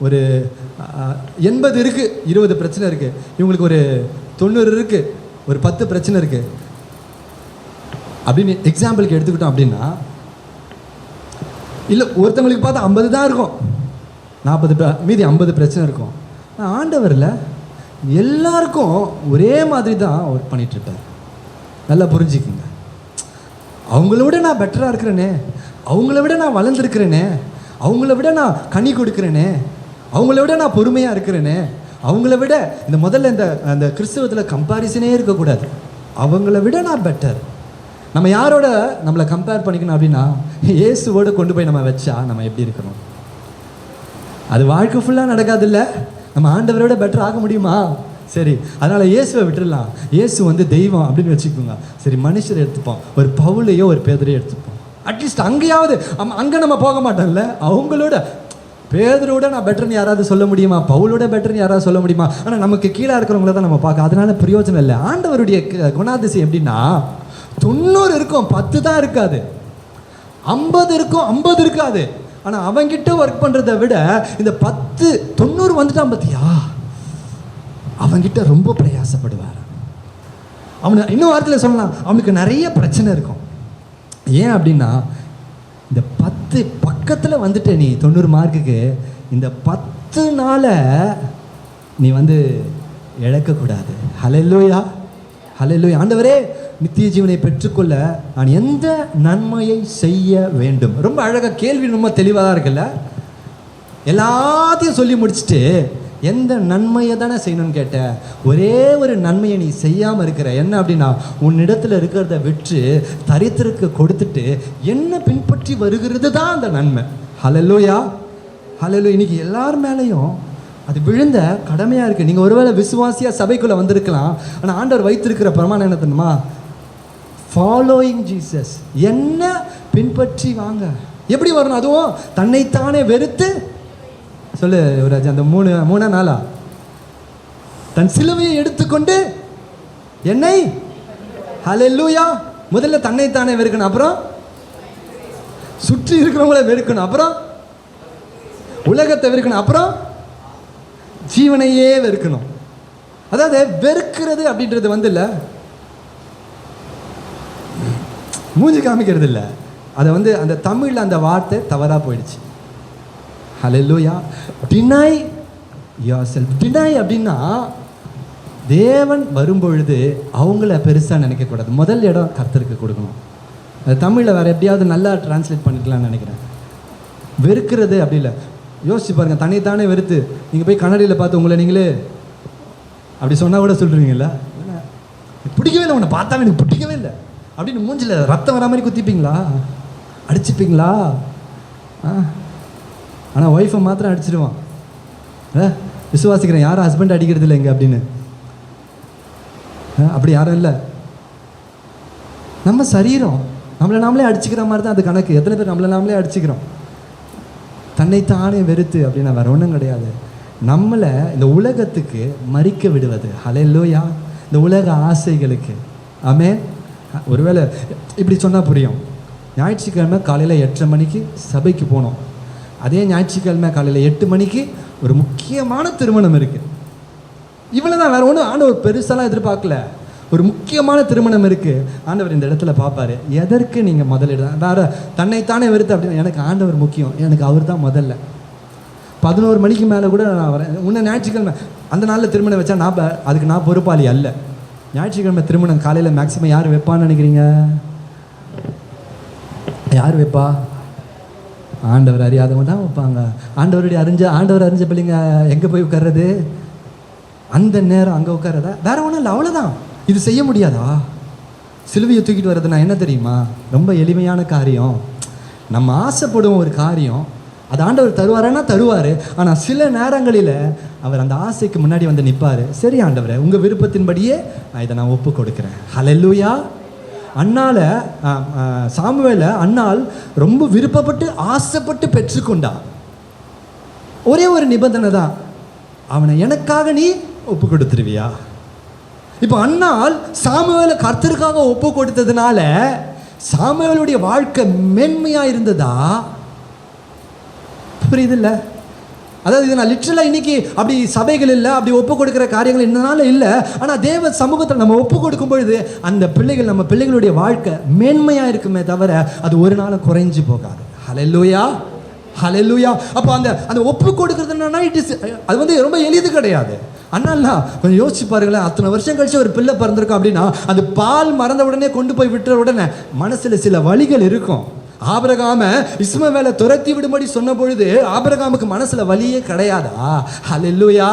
ஒரு 80 இருக்குது, 20 பிரச்சனை இருக்குது. இவங்களுக்கு ஒரு 90 இருக்குது, ஒரு 10 பிரச்சனை இருக்குது அப்படின்னு எக்ஸாம்பிளுக்கு எடுத்துக்கிட்டோம் அப்படின்னா, இல்லை ஒருத்தவங்களுக்கு பார்த்தா 50 தான் இருக்கும், 40 மீதி 50 பிரச்சனை இருக்கும். ஆண்டவரில் எல்லாருக்கும் ஒரே மாதிரி தான் ஒர்க் பண்ணிகிட்ருப்பார். நல்லா புரிஞ்சுக்குங்க. அவங்கள விட நான் பெட்டராக இருக்கிறேனே, அவங்கள விட நான் வளர்ந்துருக்கிறேனே, அவங்கள விட நான் கனி கொடுக்குறேனே, அவங்கள விட நான் பொறுமையாக இருக்கிறேனே, அவங்கள விட முதல்ல அந்த கிறிஸ்தவத்தில் கம்பேரிசனே இருக்கக்கூடாது. அவங்கள விட நான் பெட்டர். நம்ம யாரோட நம்மளை கம்பேர் பண்ணிக்கணும் அப்படின்னா, இயேசுவோடு கொண்டு போய் நம்ம வச்சா நம்ம எப்படி இருக்கிறோம்? அது வாழ்க்கை ஃபுல்லாக நடக்காதுல்ல. நம்ம ஆண்டவரோட பெட்டர் ஆக முடியுமா? சரி, அதனால் இயேசுவை விட்டுடலாம். இயேசு தெய்வம் அப்படின்னு வச்சுக்கோங்க. சரி, மனுஷரை எடுத்துப்போம், ஒரு பவுலையோ ஒரு பேதரையோ எடுத்துப்போம். அட்லீஸ்ட் அங்கேயாவது அங்கே நம்ம போக மாட்டோம்ல, அவங்களோட பேதுருவோட நான் பெட்டர்னு யாராவது சொல்ல முடியுமா? பவுலோட பெட்டர்னு யாராவது சொல்ல முடியுமா? ஆனால் நமக்கு கீழே இருக்கிறவங்கள தான் நம்ம பார்க்க, அதனால பிரயோஜனம் இல்லை. ஆண்டவருடைய குணாதிசயம் எப்படின்னா 90 இருக்கும், 10 தான் இருக்காது. 50 இருக்கும், 50 இருக்காது. ஆனால் அவங்கிட்ட ஒர்க் பண்ணுறதை விட இந்த 10 90 வந்துட்டான் பார்த்தியா, அவங்கிட்ட ரொம்ப பிரயாசப்படுவார். அவனு இன்னும் வார்த்தையில் சொல்லலாம், அவனுக்கு நிறைய பிரச்சனை இருக்கும். ஏன் அப்படின்னா இந்த 10 பக்கத்தில் வந்துட்ட நீ 90 மார்க்குக்கு, இந்த 10 நாளை நீ இழக்கக்கூடாது. ஹல்லேலூயா, ஹல்லேலூயா. ஆண்டவரே, நித்திய ஜீவனை பெற்றுக்கொள்ள நான் எந்த நன்மையை செய்ய வேண்டும்? ரொம்ப அழகாக கேள்வி, ரொம்ப தெளிவாக தான் இருக்குல்ல. எல்லாத்தையும் சொல்லி முடிச்சுட்டு எந்த நன்மையை தானே செய்யணும்னு கேட்ட. ஒரே ஒரு நன்மையை நீ செய்யாமல் இருக்கிற. என்ன அப்படின்னா, உன்னிடத்தில் இருக்கிறத விற்று தரித்திற்கு கொடுத்துட்டு என்ன பின்பற்றி வருகிறது தான் அந்த நன்மை. ஹல்லேலூயா, ஹல்லேலூயா. இன்னைக்கு எல்லார் மேலேயும் அது விழுந்த கடமையாக இருக்குது. நீங்கள் ஒருவேளை விசுவாசியாக சபைக்குள்ளே வந்திருக்கலாம், ஆனால் ஆண்டவர் வைத்திருக்கிற பிரமாணம் என்ன தெரியுமா? Following Jesus. என்ன பின்பற்றி வாங்க. எப்படி வரணும்? அதுவும் தன்னைத்தானே வெறுத்து சொல்லு யுவராஜ், அந்த மூணா நாளா தன் சிலுவையை எடுத்துக்கொண்டு என்னை, ஹல்லேலூயா. முதல்ல தன்னைத்தானே வெறுக்கணும், அப்புறம் சுற்றி இருக்கிறவங்கள வெறுக்கணும், அப்புறம் உலகத்தை வெறுக்கணும், அப்புறம் ஜீவனையே வெறுக்கணும். அதாவது வெறுக்கிறது அப்படின்றது இல்லை மூஞ்சி காமிக்கிறது இல்லை. அதை அந்த தமிழில் அந்த வார்த்தை தவறாக போயிடுச்சு. ஹல்லேலூயா. டினை யோர்செல்ஃப். டினை அப்படின்னா தேவன் வரும்பொழுது அவங்கள பெருசாக நினைக்கக்கூடாது. முதல் இடம் கர்த்தருக்கு கொடுக்கணும். அது தமிழில் வேறு எப்படியாவது நல்லா டிரான்ஸ்லேட் பண்ணிக்கலாம்னு நினைக்கிறேன். வெறுக்கிறது அப்படி இல்லை. யோசிச்சு பாருங்கள், தனித்தானே வெறுத்து நீங்கள் போய் கண்ணாடியில் பார்த்து உங்களை நீங்களே அப்படி சொன்னால் கூட சொல்கிறீங்களா? பிடிக்கவே இல்லை, உன்னை பார்த்தாவே எனக்கு பிடிக்கவே இல்லை அப்படின்னு மூஞ்சில் ரத்தம் வரா மாதிரி குத்திப்பீங்களா? அடிச்சுப்பீங்களா? ஆனால் ஒய்ஃபை மாத்திரம் அடிச்சிடுவான். விசுவாசிக்கிறேன், யாரும் ஹஸ்பண்ட் அடிக்கிறது இல்லை இங்கே அப்படின்னு. அப்படி யாரும் இல்லை. நம்ம சரீரம் நம்மளை நாமளே அடிச்சுக்கிற மாதிரி தான் அது கணக்கு. எத்தனை பேர் நம்மளை நாமளே அடிச்சுக்கிறோம்? தன்னைத்தானே வெறுத்து அப்படின்னா வேறு ஒன்றும் கிடையாது. நம்மளை இந்த உலகத்துக்கு மறிக்க விடுவது. ஹல்லேலூயா. இந்த உலக ஆசைகளுக்கு. ஆமென். ஒருவேளை இப்படி சொன்னால் புரியும். ஞாயிற்றுக்கிழமை காலையில் 8:30 மணிக்கு சபைக்கு போனோம். அதே ஞாயிற்றுக்கிழமை காலையில் 8 மணிக்கு ஒரு முக்கியமான திருமணம் இருக்குது. இவ்வளோ தான், வேறு ஒன்றும் ஆண்டவர் பெருசாலாம் எதிர்பார்க்கல. ஒரு முக்கியமான திருமணம் இருக்குது. ஆண்டவர் இந்த இடத்துல பார்ப்பாரு, எதற்கு நீங்கள் முதலிட வேறு தன்னைத்தானே வெறுத்து அப்படின்னு. எனக்கு ஆண்டவர் முக்கியம், எனக்கு அவர் தான் முதல்ல. 11 மணிக்கு மேலே கூட நான் வரேன். முன்ன ஞாயிற்றுக்கிழமை அந்த நாளில் திருமணம் வச்சா அதுக்கு நான் பொறுப்பாளி அல்ல. ஞாயிற்றுக்கிழமை திருமணம் காலையில் மேக்ஸிமம் யார் வைப்பான்னு நினைக்கிறீங்க? யார் வைப்பா? ஆண்டவர் அறியாதவங்க தான் வைப்பாங்க. ஆண்டவர் அறிஞ்ச பிள்ளைங்க எங்கே போய் உட்கார்றது? அந்த நேரம் அங்கே உட்கார்றதா? வேற ஒன்றும் இல்லை, அவ்வளோதான். இது செய்ய முடியாதா? சிலுவையை தூக்கிட்டு வர்றதுனா என்ன தெரியுமா? ரொம்ப எளிமையான காரியம். நம்ம ஆசைப்படுவோம் ஒரு காரியம், அது ஆண்டவர் தருவாரன்னா தருவார். ஆனால் சில நேரங்களில் அவர் அந்த ஆசைக்கு முன்னாடி நிற்பார். சரி ஆண்டவரே, உங்கள் விருப்பத்தின்படியே நான் ஒப்பு கொடுக்குறேன். ஹல்லேலூயா. சாமுவேலை அன்னாள் ரொம்ப விருப்பப்பட்டு ஆசைப்பட்டு பெற்றுக்கொண்டா. ஒரே ஒரு நிபந்தனை தான், அவனை எனக்காக நீ ஒப்பு கொடுத்துருவியா? இப்போ அன்னாள் சாமுவேலை கர்த்தருக்காக ஒப்பு கொடுத்ததுனால சாமுவேலுடைய வாழ்க்கை மேன்மையா இருந்ததா? புரியுதில்ல? அதாவது இது நான் லிட்ரலாக இன்னைக்கு அப்படி சபைகள் இல்லை, அப்படி ஒப்பு கொடுக்குற காரியங்கள் என்னனால இல்லை. ஆனால் தேவ சமூகத்தில் நம்ம ஒப்பு கொடுக்கும் பொழுது அந்த பிள்ளைகள், நம்ம பிள்ளைகளுடைய வாழ்க்கை மேன்மையாக இருக்குமே தவிர அது ஒரு நாளும் குறைஞ்சு போகாது. ஹல்லேலூயா, ஹல்லேலூயா. அப்போ அந்த ஒப்பு கொடுக்குறதுன்னா அது ரொம்ப எளிது கிடையாது. அண்ணா கொஞ்சம் யோசிச்சு பாருங்களேன். அத்தனை வருஷம் கழிச்சு ஒரு பிள்ளை பிறந்திருக்கும் அப்படின்னா அது பால் மறந்த உடனே கொண்டு போய் விட்டுற உடனே மனசில் சில வலிகள் இருக்கும். ஆபிரகாம இஸ்மவேலை துரத்தி விடும்படி சொன்ன பொழுது ஆபிரகாமுக்கு மனசுல வலியே கிடையாதா? ஹல்லேலூயா.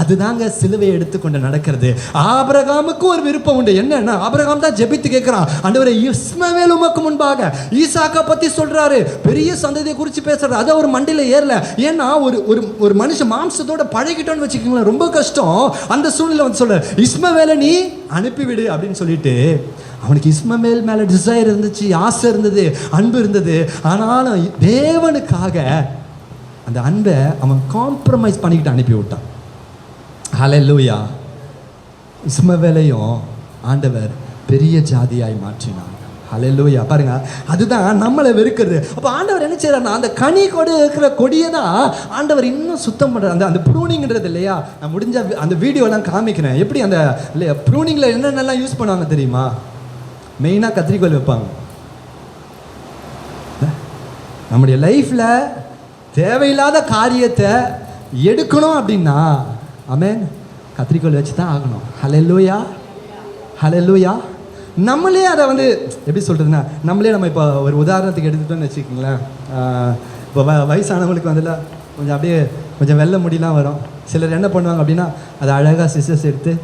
அதுதாங்க சிலுவையை எடுத்துக்கொண்டு நடக்கிறது. ஆபிரகாமுக்கு ஒரு விருப்பம் உண்டு. என்னன்னா, ஆபிரகாம் தான் ஜெபித்து கேட்கிறான், ஆண்டவரே இஸ்மவேல் உமக்கு முன்பாக. ஈசாக்கா பத்தி சொல்றாரு, பெரிய சந்ததியை குறித்து பேசுறாரு. அதை ஒரு மண்டியில ஏறல. ஏன்னா ஒரு மனுஷன் மாம்சத்தோட பழகிட்டோன்னு வச்சுக்கோங்களேன், ரொம்ப கஷ்டம். அந்த சூழ்நிலை சொல்ற, இஸ்மவேலை நீ அனுப்பிவிடு அப்படின்னு சொல்லிட்டு அவனுக்கு இஸ்மவேல் மேலே டிசைர் இருந்துச்சு, ஆசை இருந்தது, அன்பு இருந்தது. ஆனாலும் தேவனுக்காக அந்த அன்பை அவன் காம்ப்ரமைஸ் பண்ணிக்கிட்டு அனுப்பி விட்டான். ஹல்லேலூயா. இஸ்மவேலையும் ஆண்டவர் பெரிய ஜாதியாய் மாற்றினான். ஹல்லேலூயா. பாருங்க, அதுதான் நம்மளை வெறுக்கிறது. அப்போ ஆண்டவர் என்ன செய்யறாருன்னா, அந்த கனி கொடு இருக்கிற கொடியை தான் ஆண்டவர் இன்னும் சுத்தம் பண்ணுறார். அந்த ப்ரூனிங்கிறது இல்லையா, நான் முடிஞ்ச அந்த வீடியோலாம் காமிக்கிறேன். எப்படி அந்த ப்ரூனிங்கில் என்னென்னலாம் யூஸ் பண்ணுவாங்க தெரியுமா? மெயினாக கத்திரிக்கோல் வைப்பாங்க. நம்முடைய லைஃப்பில் தேவையில்லாத காரியத்தை எடுக்கணும் அப்படின்னா ஆமென், கத்திரிக்கோல் வச்சு தான் ஆகணும். ஹல்லேலூயா, ஹல்லேலூயா. நம்மளே அதை வந்து எப்படி சொல்கிறதுன்னா, நம்ம இப்போ ஒரு உதாரணத்துக்கு எடுத்துகிட்டோன்னு வச்சுக்கோங்களேன். இப்போ வயசானவங்களுக்கு வந்துல கொஞ்சம் அப்படியே கொஞ்சம் வெள்ளை முடியெலாம் வரும். சிலர் என்ன பண்ணுவாங்க அப்படின்னா, அதை அழகாக சிசர்ஸ் எடுத்து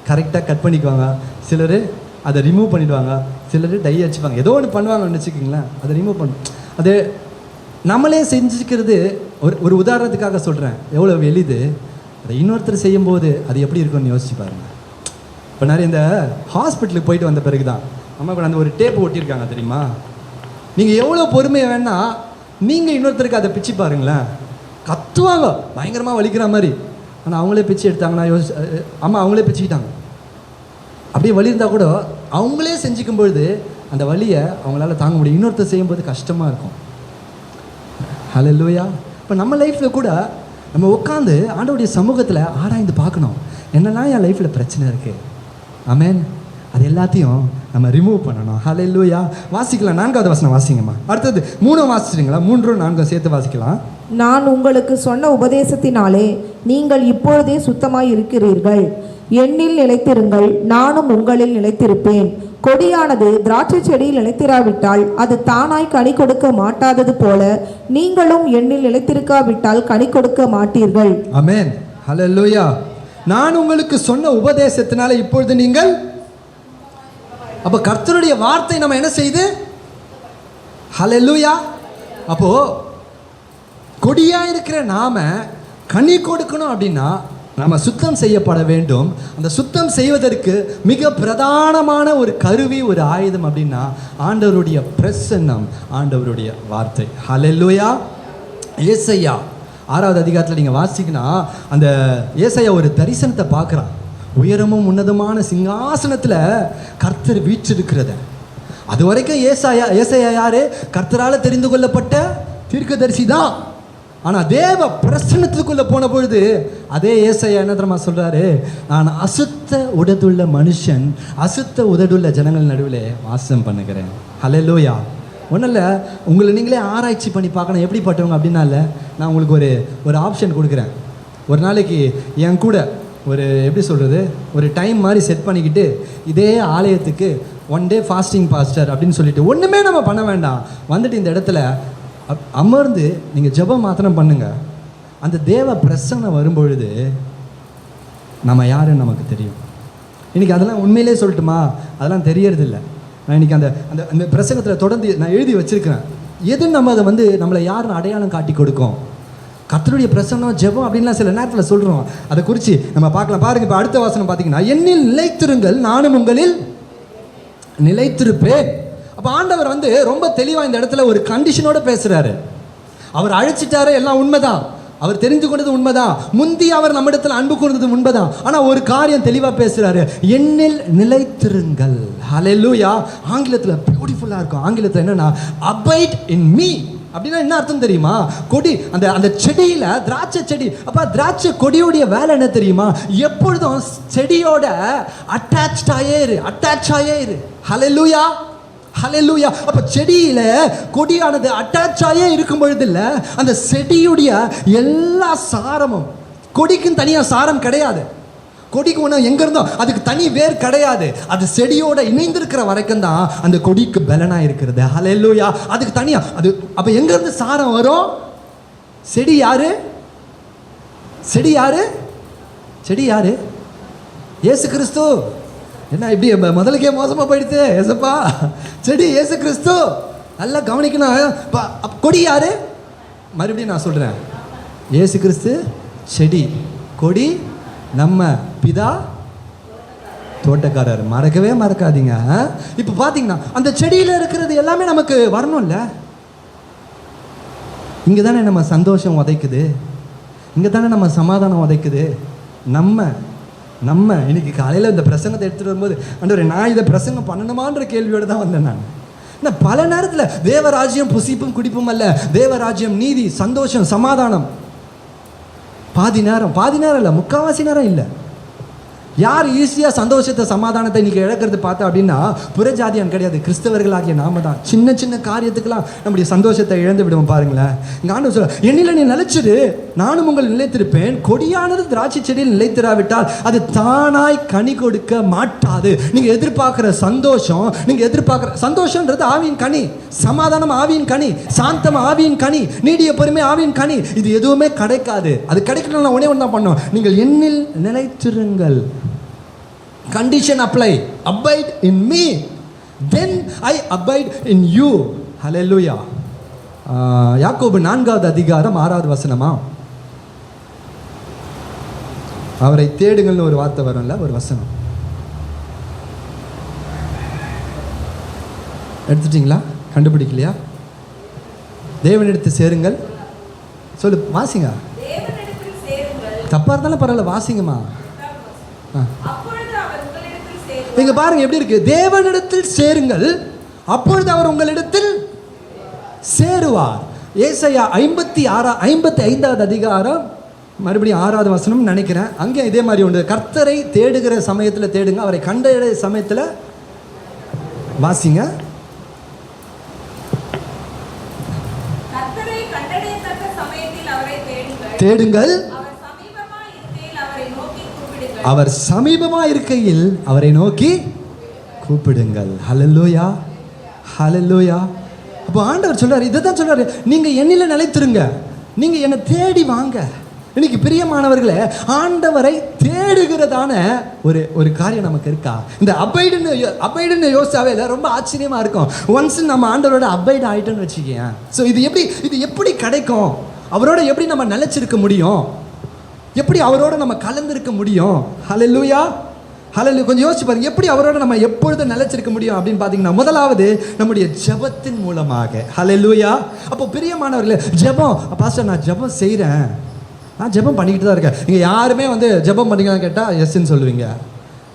கரெக்டாக கட் பண்ணிக்குவாங்க. சிலர் அதை ரிமூவ் பண்ணிவிடுவாங்க. சிலர் டை அடிச்சுப்பாங்க. ஏதோ ஒன்று பண்ணுவாங்கன்னு வச்சுக்கிங்களேன், அதை ரிமூவ் பண்ணும். அது நம்மளே செஞ்சுக்கிறது ஒரு உதாரணத்துக்காக சொல்கிறேன். எவ்வளோ எளிது. அதை இன்னொருத்தர் செய்யும்போது அது எப்படி இருக்குன்னு யோசிச்சு பாருங்கள். இப்போ நிறைய இந்த ஹாஸ்பிட்டலுக்கு போயிட்டு வந்த பிறகு தான் அம்மா கூட அந்த ஒரு டேப் ஒட்டியிருக்காங்க தெரியுமா? நீங்கள் எவ்வளோ பொறுமையை வேணால் நீங்கள் இன்னொருத்தருக்கு அதை பிச்சு பாருங்களேன். கத்துவாங்க பயங்கரமாக வலிக்கிற மாதிரி. ஆனால் அவங்களே பிச்சு எடுத்தாங்கன்னா அம்மா அவங்களே பிச்சுக்கிட்டாங்க. அப்படியே வலி இருந்தால் கூட அவங்களே செஞ்சுக்கும் பொழுது அந்த வலியை அவங்களால தாங்க முடியும். இன்னொருத்தர் செய்யும்போது கஷ்டமாக இருக்கும். ஹல்லேலூயா. இப்போ நம்ம லைஃப்பில் கூட நம்ம உட்காந்து ஆண்டவருடைய சமூகத்தில் ஆராய்ந்து பார்க்கணும், என்னெல்லாம் என் லைஃப்பில் பிரச்சனை இருக்குது. ஆமென். அது எல்லாத்தையும் நம்ம ரிமூவ் பண்ணணும். ஹல்லேலூயா. வாசிக்கலாம். 4வது வசனம் வாசிங்கம்மா. அடுத்தது 3 வாசிச்சிடுங்களா? 3 4 சேர்த்து வாசிக்கலாம்.
நான் உங்களுக்கு சொன்ன உபதேசத்தினாலே நீங்கள் இப்பொழுதே சுத்தமாய் இருக்கிறீர்கள். என்னில் நிலைத்திருங்கள், நானும் உங்களில் நிலைத்திருப்பேன். கொடியானது திராட்சை செடியில் நிலைத்திராவிட்டால் அது தானாய் கனி கொடுக்க மாட்டாதது போல நீங்களும் என்னில் நிலைத்திருக்காவிட்டால் கனி கொடுக்க மாட்டீர்கள்.
ஆமென். ஹல்லேலூயா. நான் உங்களுக்கு சொன்ன உபதேசத்தினால இப்பொழுது நீங்கள், அப்போ கர்த்தருடைய வார்த்தை நம்ம என்ன செய்யுது? ஹல்லேலூயா. அப்போ கொடியா இருக்கிற நாம கனி கொடுக்கணும் அப்படின்னா நம்ம சுத்தம் செய்யப்பட வேண்டும். அந்த சுத்தம் செய்வதற்கு மிக பிரதானமான ஒரு கருவி, ஒரு ஆயுதம் அப்படின்னா ஆண்டவருடைய பிரசன்னம், ஆண்டவருடைய வார்த்தை. ஹல்லேலூயா. ஏசாயா 6வது அதிகாரத்தில் நீங்கள் வாசிக்கினா அந்த ஏசாயா ஒரு தரிசனத்தை பார்க்குறான். உயரமும் உன்னதமான சிங்காசனத்தில் கர்த்தர் வீற்றிருக்கிறத. அது வரைக்கும் ஏசாயா யாரு? கர்த்தரால் தெரிந்து கொள்ளப்பட்ட தீர்க்கதரிசி தான். ஆனால் தேவ பிரசன்னத்துக்குள்ளே போன பொழுது அதே ஏசாயா என்ன தெரியுமா சொல்கிறாரு? நான் அசுத்த உதடுள்ள மனுஷன், அசுத்த உதடுள்ள ஜனங்கள் நடுவில் வாசம் பண்ணுகிறேன். ஹல்லேலூயா. ஒன்றும் இல்லை, உங்களை நீங்களே ஆராய்ச்சி பண்ணி பார்க்கணும் எப்படிப்பட்டவங்க அப்படின்னா இல்லை. நான் உங்களுக்கு ஒரு ஆப்ஷன் கொடுக்குறேன். ஒரு நாளைக்கு என் கூட ஒரு எப்படி சொல்கிறது, ஒரு டைம் மாதிரி செட் பண்ணிக்கிட்டு இதே ஆலயத்துக்கு 1 டே ஃபாஸ்டிங் பாஸ்டர் அப்படின்னு சொல்லிட்டு ஒன்றுமே நம்ம பண்ண வேண்டாம், வந்துட்டு இந்த இடத்துல அமர்ந்து நீங்கள் ஜெபம் மாத்திரம் பண்ணுங்க. அந்த தேவ பிரசன்னம் வரும்பொழுது நம்ம யாருன்னு நமக்கு தெரியும். இன்றைக்கி அதெல்லாம் உண்மையிலே சொல்லட்டுமா, அதெல்லாம் தெரியறதில்லை. நான் இன்றைக்கி அந்த அந்த அந்த பிரசங்கத்தில் தொடர்ந்து நான் எழுதி வச்சுருக்கிறேன். எது நம்ம அதை நம்மளை யாருன்னு அடையாளம் காட்டி கொடுக்கும்? கர்த்தருடைய பிரசன்னம், ஜெபம் அப்படின்லாம் சில நேரத்தில் சொல்கிறோம். அதை குறித்து நம்ம பார்க்கலாம். பாருங்கள், இப்போ அடுத்த வசனம் பார்த்தீங்கன்னா, என்னில் நிலைத்திருங்கள், நானும் உங்களில் நிலைத்திருப்பேன். அப்போ ஆண்டவர் ரொம்ப தெளிவாக இந்த இடத்துல ஒரு கண்டிஷனோடு பேசுகிறாரு. அவர் அழைச்சிட்டாரு, எல்லாம் உண்மைதான். அவர் தெரிந்து கொண்டது உண்மைதான். முந்தி அவர் நம்மிடத்தில் அன்பு கூர்ந்தது உண்மைதான். ஆனால் ஒரு காரியம் தெளிவாக பேசுகிறாரு, என்னில் நிலைத்திருங்கள். ஹல்லேலூயா. ஆங்கிலத்தில் பியூட்டிஃபுல்லாக இருக்கும். ஆங்கிலத்தில் என்னன்னா, அபைட் இன் மீ அப்படின்னா என்ன அர்த்தம் தெரியுமா? கொடி, அந்த அந்த செடியில், திராட்சை செடி. அப்போ திராட்சை கொடியோடைய வேலை என்ன தெரியுமா? எப்பொழுதும் செடியோட அட்டாச் ஆயே இரு. ஹல்லேலூயா, ஹல்லேலூயா. அப்போ செடியில் கொடியானது அட்டாச் ஆயே இருக்கும் பொழுது இல்லை, அந்த செடியுடைய எல்லா சாரமும், கொடிக்குன்னு தனியாக சாரம் கிடையாது. கொடிக்கு ஒன்று எங்கே இருந்தோம், அதுக்கு தனி வேர் கிடையாது. அது செடியோட இணைந்திருக்கிற வரைக்கும் தான் அந்த கொடிக்கு பலனாக இருக்கிறது. ஹல்லேலூயா. அதுக்கு தனியாக அது. அப்போ எங்கேருந்து சாரம் வரும்? செடி யாரு? செடி யாரு? செடி யாரு? இயேசு கிறிஸ்து. என்ன இப்படி முதலுக்கே மோசமாக போயிடுச்சு ஏசப்பா? செடி இயேசு கிறிஸ்து. நல்லா கவனிக்கணும். கொடி யாரு? மறுபடியும் நான் சொல்கிறேன், இயேசு கிறிஸ்து செடி, கொடி நம்ம பிதா தோட்டக்காரர். மறக்கவே மறக்காதீங்க. இப்போ பார்த்தீங்கன்னா அந்த செடியில் இருக்கிறது எல்லாமே நமக்கு வரணும்ல. இங்கே தானே நம்ம சந்தோஷம் உதைக்குது, இங்கே தானே நம்ம சமாதானம் உதைக்குது. நம்ம இன்னைக்கு காலையில் இந்த பிரசங்கத்தை எடுத்துகிட்டு வரும்போது ஆண்டவரே நான் இதை பிரசங்கம் பண்ணணுமான்ற கேள்வியோடு தான் வந்தேன் நான். ஏன்னா பல நேரத்தில் தேவராஜ்யம் புசிப்பும் குடிப்பும் அல்ல, தேவராஜ்யம் நீதி, சந்தோஷம், சமாதானம். பாதி நேரம் இல்லை, முக்கால்வாசி நேரம் இல்லை. யார் ஈஸியாக சந்தோஷத்தை சமாதானத்தை இன்றைக்கி இழக்கிறது பார்த்தா அப்படின்னா புறஜாதியான் கிடையாது, கிறிஸ்தவர்களாகிய நாம தான். சின்ன சின்ன காரியத்துக்கெல்லாம் நம்முடைய சந்தோஷத்தை இழந்து விடுவோம். பாருங்களேன், இங்கே ஆண்டவர் சொல்ல, என்னில் நீ நிலைச்சிடு, நானும் உங்கள் நிலைத்திருப்பேன். கொடியானது திராட்சை செடியில் நிலைத்திராவிட்டால் அது தானாய் கனி கொடுக்க மாட்டாது. நீங்கள் எதிர்பார்க்குற சந்தோஷம், நீங்கள் எதிர்பார்க்குற சந்தோஷன்றது ஆவியின் கனி, சமாதானம் ஆவியின் கனி, சாந்தம் ஆவியின் கனி, நீடிய பொறுமை ஆவியின் கனி. இது எதுவுமே கிடைக்காது. அது கிடைக்கணும்னா ஒன்றே ஒன்று தான் பண்ணோம், நீங்கள் என்னில் நிலைத்திருங்கள். Condition apply. Abide in me, then I abide in you. Hallelujah. யாக்கோபு 4வது அதிகாரம் 6வது வசனமா, அவரை தேடுங்கள்னு ஒரு வார்த்தை வரும்ல, ஒரு வசனம் எடுத்துட்டீங்களா? கண்டுபிடிக்கலையா? தேவனிடத்து சேருங்கள். சொல்லு, வாசிங்க. தப்பா இருந்தாலும் பரவாயில்ல, வாசிங்கம்மா. நீங்க பாருங்க எப்படி இருக்கு. தேவனிடத்தில் சேருங்கள், அப்பொழுது அவர் உங்களிடத்தில் சேருவார். ஏசாயா 55வது அதிகாரம் மறுபடியும் 6வது வசனம் நினைக்கிறேன். அங்கே இதே மாதிரி உண்டு. கர்த்தரை தேடுகிற சமயத்தில் தேடுங்க, அவரை கண்ட சமயத்தில் வாசிங்க. தேடுங்கள், அவர் சமீபமாக இருக்கையில் அவரை நோக்கி கூப்பிடுங்கள். ஹல்லேலூயா, ஹல்லேலூயா. அப்போ ஆண்டவர் சொல்றாரு, இதை தான் சொல்றாரு, நீங்க என்னில நிலைத்திருங்க, நீங்க என்னை தேடி வாங்க. இன்னைக்கு பிரியமானவர்களே, ஆண்டவரை தேடுகிறதான ஒரு காரியம் நமக்கு இருக்கா? இந்த அபைடுன்னு யோசிச்சாவே இல்லை, ரொம்ப ஆச்சரியமா இருக்கும். ஒன்ஸ் நம்ம ஆண்டவரோட அபைட் ஆயிட்டோன்னு வச்சுக்கேன். ஸோ இது எப்படி கிடைக்கும்? அவரோட எப்படி நம்ம நிலைச்சிருக்க முடியும்? எப்படி அவரோட நம்ம கலந்திருக்க முடியும்? ஹல்லேலூயா, ஹல்லேலூயா. கொஞ்சம் யோசிச்சு பாருங்க, எப்படி அவரோட நம்ம எப்பொழுதும் நிலைச்சிருக்க முடியும் அப்படின்னு பார்த்தீங்கன்னா, முதலாவது நம்முடைய ஜெபத்தின் மூலமாக. ஹல்லேலூயா. அப்போ பிரியமானவர்களே, ஜெபம், பாஸ்டர் நான் ஜெபம் செய்கிறேன், நான் ஜெபம் பண்ணிக்கிட்டு தான் இருக்கேன். நீங்கள் யாருமே ஜெபம் பண்ணிங்களான்னு கேட்டால் எஸ்ன்னு சொல்லுவீங்க.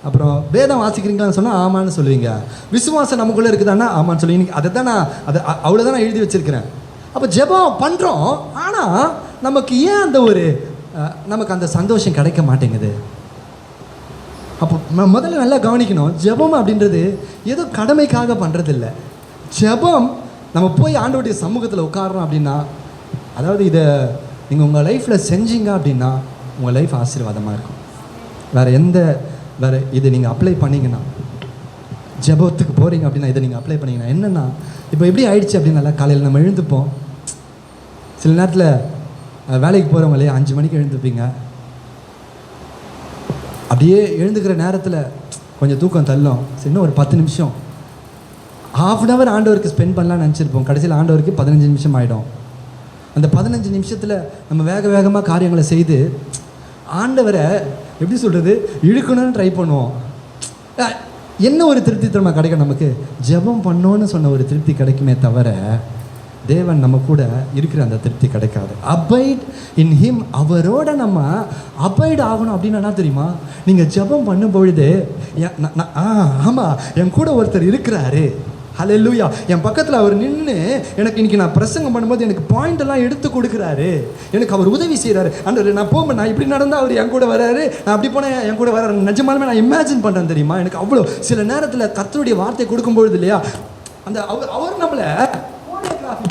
அப்புறம் வேதம் வாசிக்கிறீங்களான்னு சொன்னால் ஆமான்னு சொல்லுவீங்க. விசுவாசம் நமக்குள்ளே இருக்குதானா ஆமான்னு சொல்லுவீங்க. அதை தான் நான் அவ்வளோதான் நான் எழுதி வச்சிருக்கிறேன். அப்போ ஜெபம் பண்ணுறோம், ஆனால் நமக்கு ஏன் நமக்கு அந்த சந்தோஷம் கிடைக்க மாட்டேங்குது? அப்போ முதல்ல நல்லா கவனிக்கணும், ஜெபம் அப்படின்றது ஏதோ கடமைக்காக பண்ணுறது இல்லை. ஜெபம் நம்ம போய் ஆண்டவருடைய சமூகத்தில் உட்காரோம் அப்படின்னா, அதாவது இதை நீங்கள் உங்கள் லைஃப்பில் செஞ்சீங்க அப்படின்னா உங்கள் லைஃப் ஆசீர்வாதமாக இருக்கும். வேறு இதை நீங்கள் அப்ளை பண்ணிங்கன்னா, ஜெபத்துக்கு போகிறீங்க அப்படின்னா இதை நீங்கள் அப்ளை பண்ணிங்கன்னா என்னென்னா, இப்போ எப்படி ஆயிடுச்சு அப்படின்னால, காலையில் நம்ம எழுந்துப்போம், சில நேரத்தில் வேலைக்கு போகிறவங்களே 5 மணிக்கு எழுந்துப்பீங்க. அப்படியே எழுந்துக்கிற நேரத்தில் கொஞ்சம் தூக்கம் தள்ளும். சரி, இன்னும் ஒரு 10 நிமிஷம், ½ அன் ஹவர் ஆண்டவருக்கு ஸ்பெண்ட் பண்ணலாம்னு நினச்சிருப்போம். கடைசியில் ஆண்டவருக்கு 15 நிமிஷம் ஆகிடும். அந்த 15 நிமிஷத்தில் நம்ம வேகமாக காரியங்களை செய்து ஆண்டவரை எப்படி சொல்கிறது, இழுக்கணும்னு ட்ரை பண்ணுவோம். என்ன ஒரு திருப்தி தரமா கிடைக்கும் நமக்கு? ஜெபம் பண்ணோன்னு சொன்ன ஒரு திருப்தி கிடைக்குமே தவிர, தேவன் நம்ம கூட இருக்கிற அந்த திருப்தி கிடைக்காது. அபைட் இன் ஹிம், அவரோட நம்ம அபைட் ஆகணும் அப்படின்னா என்ன தெரியுமா? நீங்கள் ஜெபம் பண்ணும் பொழுது ஆமாம் என் கூட ஒருத்தர் இருக்கிறாரு, ஹல்லேலூயா, என் பக்கத்தில் அவர் நின்று எனக்கு இன்றைக்கி நான் பிரசங்கம் பண்ணும்போது எனக்கு பாயிண்ட் எல்லாம் எடுத்து கொடுக்குறாரு, எனக்கு அவர் உதவி செய்கிறாரு. அந்த நான் போகும்போது நான் இப்படி நடந்தால் அவர் என் கூட வராரு, நான் அப்படி போனேன் என் கூட வராரு. நிஜமாலுமே நான் இமேஜின் பண்ணுறேன் தெரியுமா? எனக்கு அவ்வளோ சில நேரத்தில் கர்த்தருடைய வார்த்தை கொடுக்கும்பொழுது இல்லையா, அந்த அவர் நம்மளை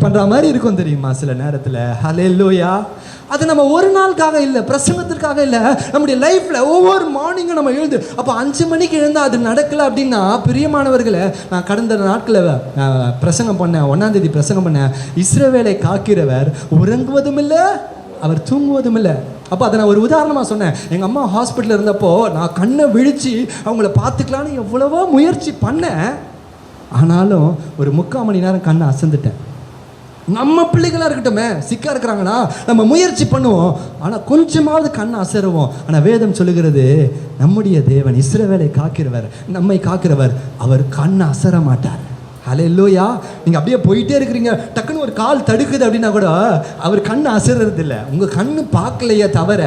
பண்ணுற மாதிரி இருக்கும் தெரியுமா சில நேரத்தில். ஹல்லேலூயா. அது நம்ம ஒரு நாளுக்காக இல்லை, பிரசங்கத்திற்காக இல்லை, நம்முடைய லைஃப்பில் ஒவ்வொரு மார்னிங்கும் நம்ம எழுந்து, அப்போ 5 மணிக்கு எழுந்தால் அது நடக்கலை அப்படின்னா, பிரியமானவர்களை, நான் கடந்த நாட்களில் பிரசங்கம் பண்ணேன், 1ஆம் தேதி பிரசங்கம் பண்ணேன், இஸ்ரவேலை காக்கிறவர் உறங்குவதும் இல்லை, அவர் தூங்குவதும் இல்லை. அப்போ அதை நான் ஒரு உதாரணமாக சொன்னேன். எங்கள் அம்மா ஹாஸ்பிட்டலில் இருந்தப்போ நான் கண்ணை விழித்து அவங்கள பார்த்துக்கலான்னு எவ்வளவோ முயற்சி பண்ணேன். ஆனாலும் ஒரு 3/4 மணி நேரம் கண்ணை அசந்துட்டேன். நம்ம பிள்ளைகளாக இருக்கட்டுமே, சிக்கா இருக்கிறாங்கன்னா நம்ம முயற்சி பண்ணுவோம், ஆனால் கொஞ்சமாவது கண்ணை அசருவோம். ஆனால் வேதம் சொல்லுகிறது, நம்முடைய தேவன் இஸ்ரவேலை காக்கிறவர், நம்மை காக்கிறவர், அவர் கண்ணை அசர மாட்டார். ஹல்லேலூயா. நீங்கள் அப்படியே போயிட்டே இருக்கிறீங்க, டக்குன்னு ஒரு கால் தடுக்குது அப்படின்னா கூட அவர் கண் அசைறது இல்லை. உங்கள் கண்ணு பார்க்கலையே தவிர